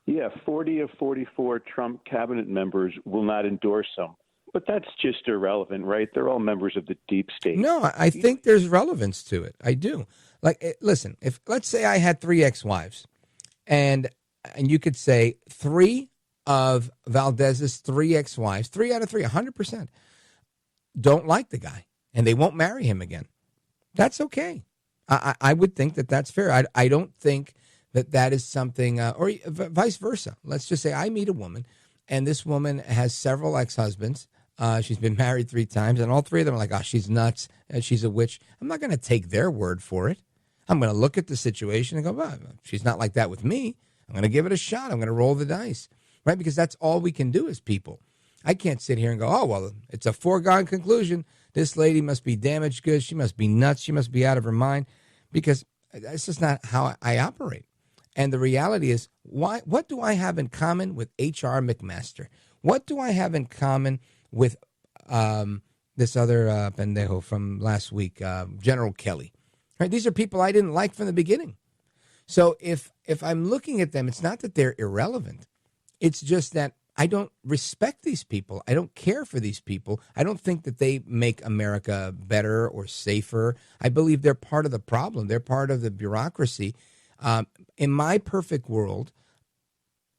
Yeah, 40 of 44 Trump cabinet members will not endorse him. But that's just irrelevant, right? They're all members of the deep state. No, I think there's relevance to it. I do. Like, listen, if let's say I had 3 ex-wives, and you could say 3 of Valdez's 3 ex-wives, 3 out of 3, 100%, don't like the guy, and they won't marry him again. That's okay. I would think that that's fair. I don't think that is something, or vice versa. Let's just say I meet a woman, and this woman has several ex-husbands. She's been married 3 times, and all 3 of them are like, oh, she's nuts, and she's a witch. I'm not going to take their word for it. I'm going to look at the situation and go, well, she's not like that with me. I'm going to give it a shot. I'm going to roll the dice, right? Because that's all we can do as people. I can't sit here and go, oh, well, it's a foregone conclusion. This lady must be damaged goods. She must be nuts. She must be out of her mind, because that's just not how I operate. And the reality is, what do I have in common with H.R. McMaster? What do I have in common with this other pendejo from last week, General Kelly? Right? These are people I didn't like from the beginning. So if I'm looking at them, it's not that they're irrelevant. It's just that I don't respect these people. I don't care for these people. I don't think that they make America better or safer. I believe they're part of the problem. They're part of the bureaucracy. In my perfect world,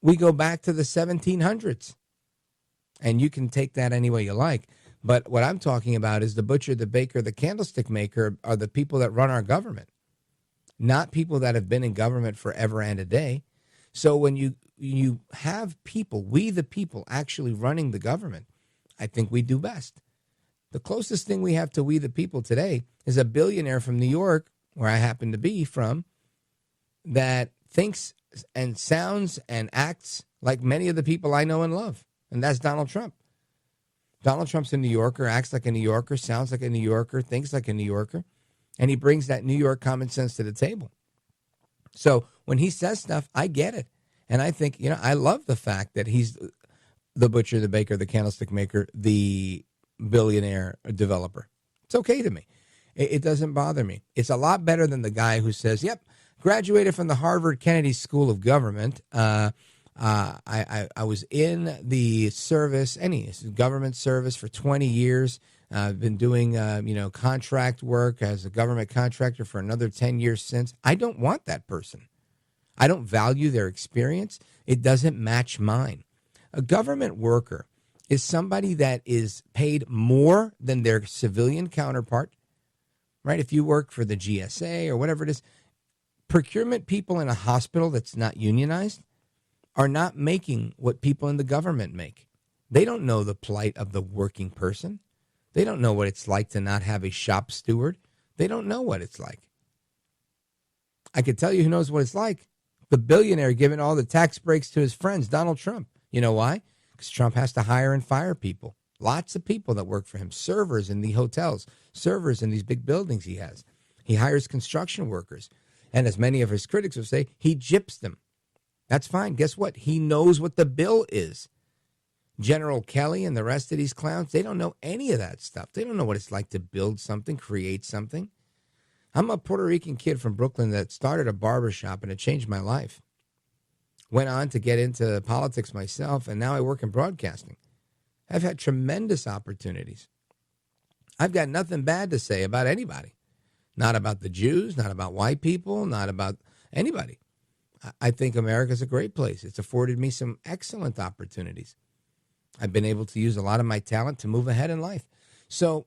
we go back to the 1700s. And you can take that any way you like. But what I'm talking about is the butcher, the baker, the candlestick maker are the people that run our government, not people that have been in government forever and a day. So when you have people, we the people, actually running the government, I think we do best. The closest thing we have to we the people today is a billionaire from New York, where I happen to be from, that thinks and sounds and acts like many of the people I know and love. And that's Donald Trump. Donald Trump's a New Yorker, acts like a New Yorker, sounds like a New Yorker, thinks like a New Yorker, and he brings that New York common sense to the table. So when he says stuff, I get it. And I think, I love the fact that he's the butcher, the baker, the candlestick maker, the billionaire developer. It's okay to me. It doesn't bother me. It's a lot better than the guy who says, yep, graduated from the Harvard Kennedy School of Government. I was in the service, government service for 20 years. I've been doing, contract work as a government contractor for another 10 years since. I don't want that person. I don't value their experience. It doesn't match mine. A government worker is somebody that is paid more than their civilian counterpart, right? If you work for the GSA or whatever it is, procurement people in a hospital that's not unionized are not making what people in the government make. They don't know the plight of the working person. They don't know what it's like to not have a shop steward. They don't know what it's like. I could tell you who knows what it's like. The billionaire giving all the tax breaks to his friends, Donald Trump. You know why? Because Trump has to hire and fire people. Lots of people that work for him. Servers in the hotels. Servers in these big buildings he has. He hires construction workers. And as many of his critics would say, he gyps them. That's fine. Guess what? He knows what the bill is. General Kelly and the rest of these clowns, they don't know any of that stuff. They don't know what it's like to build something, create something. I'm a Puerto Rican kid from Brooklyn that started a barbershop, and it changed my life. Went on to get into politics myself, and now I work in broadcasting. I've had tremendous opportunities. I've got nothing bad to say about anybody. Not about the Jews, not about white people, not about anybody. I think America's a great place. It's afforded me some excellent opportunities. I've been able to use a lot of my talent to move ahead in life. So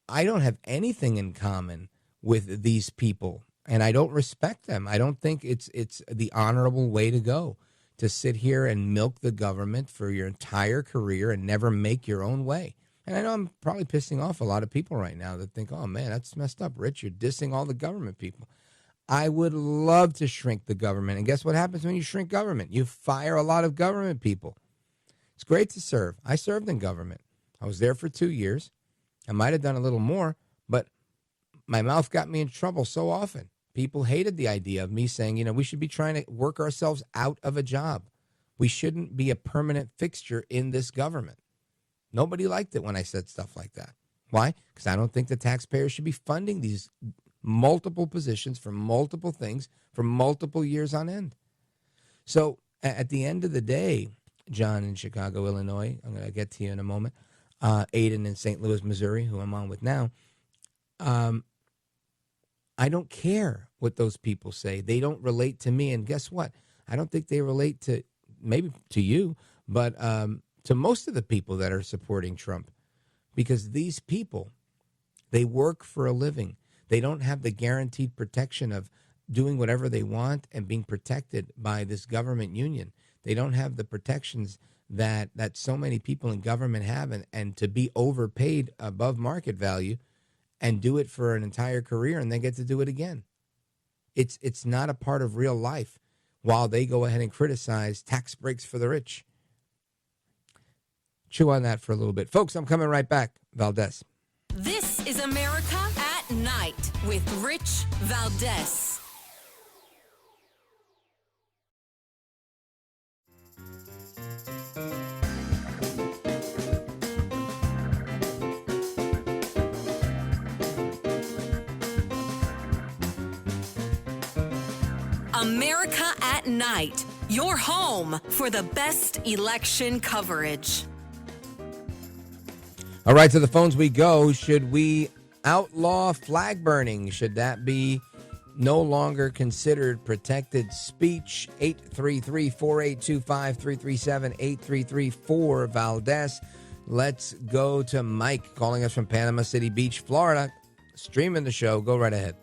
I don't have anything in common with these people, and I don't respect them. I don't think it's the honorable way to go, to sit here and milk the government for your entire career and never make your own way. And I know I'm probably pissing off a lot of people right now that think, oh, man, that's messed up, Rich. You're dissing all the government people. I would love to shrink the government. And guess what happens when you shrink government? You fire a lot of government people. It's great to serve. I served in government. I was there for 2 years. I might have done a little more, but my mouth got me in trouble so often. People hated the idea of me saying, we should be trying to work ourselves out of a job. We shouldn't be a permanent fixture in this government. Nobody liked it when I said stuff like that. Why? Because I don't think the taxpayers should be funding these multiple positions for multiple things for multiple years on end. So at the end of the day, John in Chicago, Illinois, I'm going to get to you in a moment, Aiden in St. Louis, Missouri, who I'm on with now, I don't care what those people say. They don't relate to me. And guess what? I don't think they relate to, maybe to you, but to most of the people that are supporting Trump. Because these people, they work for a living. They don't have the guaranteed protection of doing whatever they want and being protected by this government union. They don't have the protections that so many people in government have, and to be overpaid above market value and do it for an entire career and then get to do it again. It's not a part of real life while they go ahead and criticize tax breaks for the rich. Chew on that for a little bit. Folks, I'm coming right back. Valdez. This is America at Night with Rich Valdez. America at Night, your home for the best election coverage. All right, to the phones we go. Should we outlaw flag burning? Should that be no longer considered protected speech? 833-4825-337-8334 Valdez. Let's go to Mike calling us from Panama City Beach, Florida. Streaming the show. Go right ahead.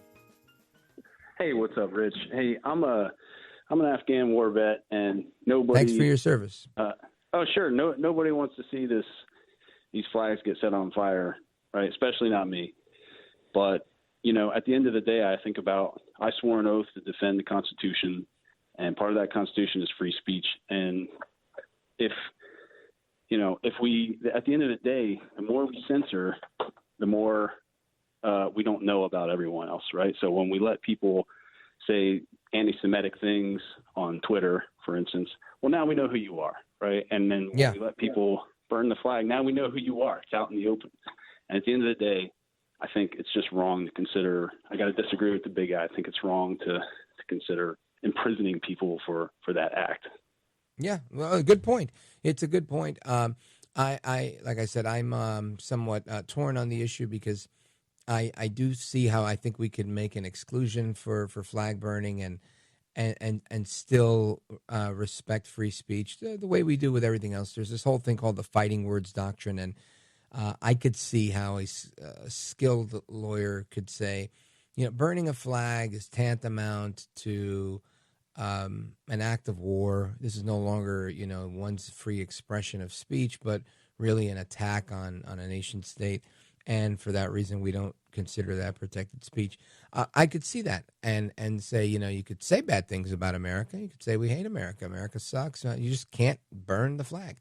Hey, what's up, Rich? Hey, I'm an Afghan war vet, and nobody. Thanks for your service. Sure. Nobody wants to see these flags get set on fire, right? Especially not me. But at the end of the day, I swore an oath to defend the Constitution, and part of that Constitution is free speech. And if we, at the end of the day, the more we censor, the more we don't know about everyone else, right? So when we let people say anti-Semitic things on Twitter, for instance, well, now we know who you are, right? And then when we let people burn the flag, now we know who you are. It's out in the open. And at the end of the day, I think it's just wrong to consider. I got to disagree with the big guy. I think it's wrong to consider imprisoning people for that act. Yeah, well, good point. It's a good point. I like I said, I'm somewhat torn on the issue because I do see how I think we could make an exclusion for flag burning and still respect free speech the way we do with everything else. There's this whole thing called the fighting words doctrine, and I could see how a skilled lawyer could say, burning a flag is tantamount to an act of war. This is no longer, one's free expression of speech, but really an attack on a nation state. And for that reason, we don't consider that protected speech. I could see that and say, you could say bad things about America. You could say we hate America. America sucks. You just can't burn the flag.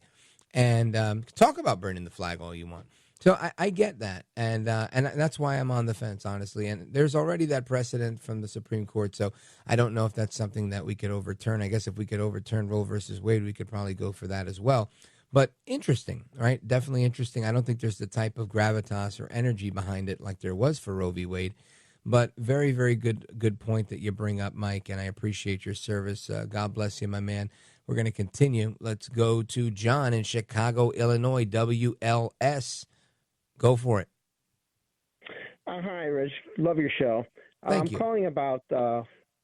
And talk about burning the flag all you want. So I get that. And that's why I'm on the fence, honestly. And there's already that precedent from the Supreme Court. So I don't know if that's something that we could overturn. I guess if we could overturn Roe versus Wade, we could probably go for that as well. But interesting, right? Definitely interesting. I don't think there's the type of gravitas or energy behind it like there was for Roe v. Wade. But very, very good point that you bring up, Mike, and I appreciate your service. God bless you, my man. We're going to continue. Let's go to John in Chicago, Illinois, WLS. Go for it. Hi, Rich. Love your show. Thank you. I'm calling about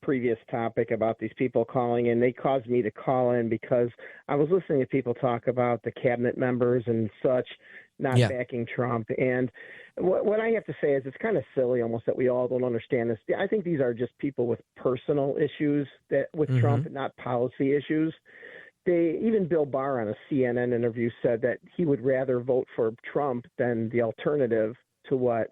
previous topic about these people calling in. They caused me to call in because I was listening to people talk about the cabinet members and such not backing Trump. And what I have to say is it's kind of silly almost that we all don't understand this. I think these are just people with personal issues that with Trump, not policy issues. Even Bill Barr on a CNN interview said that he would rather vote for Trump than the alternative to what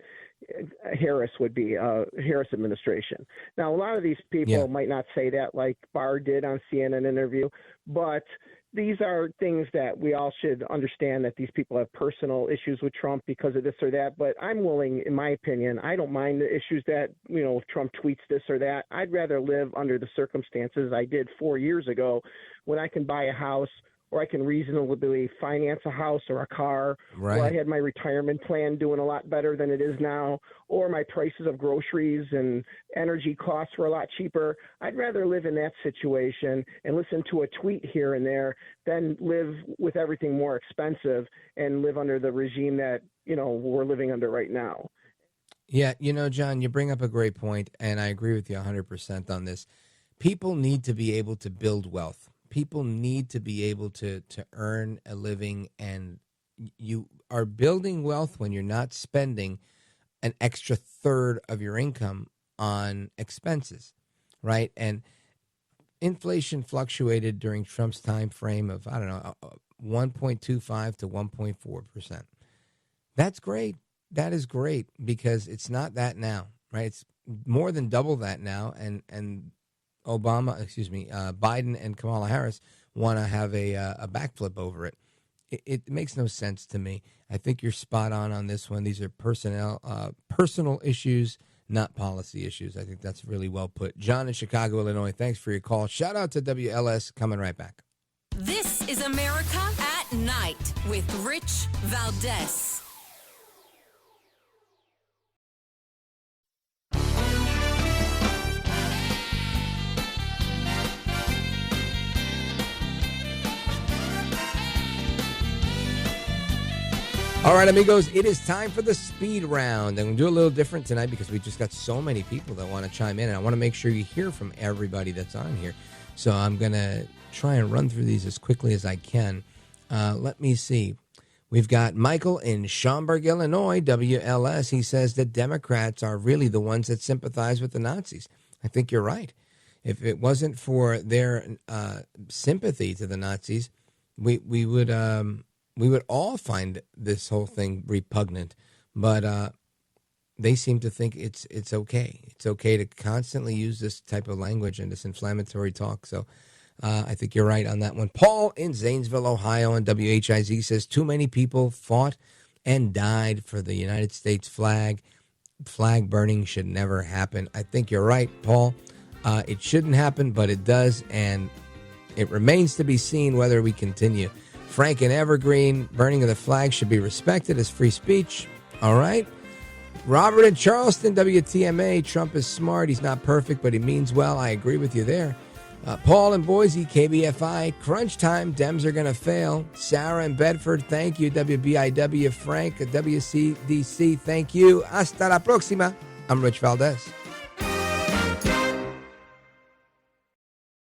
Harris would be, Harris administration. Now, a lot of these people might not say that like Barr did on CNN interview, but these are things that we all should understand, that these people have personal issues with Trump because of this or that. But I'm willing, in my opinion, I don't mind the issues that, if Trump tweets this or that. I'd rather live under the circumstances I did 4 years ago when I can buy a house, or I can reasonably finance a house or a car, or I had my retirement plan doing a lot better than it is now, or my prices of groceries and energy costs were a lot cheaper. I'd rather live in that situation and listen to a tweet here and there than live with everything more expensive and live under the regime that, we're living under right now. Yeah, John, you bring up a great point, and I agree with you 100% on this. People need to be able to build wealth. People need to be able to earn a living, and you are building wealth when you're not spending an extra third of your income on expenses, right? And inflation fluctuated during Trump's time frame of, 1.25 to 1.4%. That's great. That is great because it's not that now, right? It's more than double that now, and Biden and Kamala Harris want to have a backflip over it. It makes no sense to me. I think you're spot on this one. These are personal issues, not policy issues. I think that's really well put. John in Chicago, Illinois, thanks for your call. Shout out to WLS. Coming right back. This is America at Night with Rich Valdez. All right, amigos, it is time for the speed round. And we'll do a little different tonight because we just got so many people that want to chime in. And I want to make sure you hear from everybody that's on here. So I'm going to try and run through these as quickly as I can. Let me see. We've got Michael in Schaumburg, Illinois, WLS. He says that Democrats are really the ones that sympathize with the Nazis. I think you're right. If it wasn't for their sympathy to the Nazis, we would all find this whole thing repugnant, but they seem to think it's okay. It's okay to constantly use this type of language and this inflammatory talk. So I think you're right on that one. Paul in Zanesville, Ohio, on WHIZ says too many people fought and died for the United States flag. Flag burning should never happen. I think you're right, Paul. It shouldn't happen, but it does, and it remains to be seen whether we continue. Frank in Evergreen, burning of the flag should be respected as free speech. All right. Robert in Charleston, WTMA, Trump is smart. He's not perfect, but he means well. I agree with you there. Paul in Boise, KBFI, crunch time, Dems are going to fail. Sarah in Bedford, thank you. WBIW, Frank at WCDC, thank you. Hasta la próxima. I'm Rich Valdez.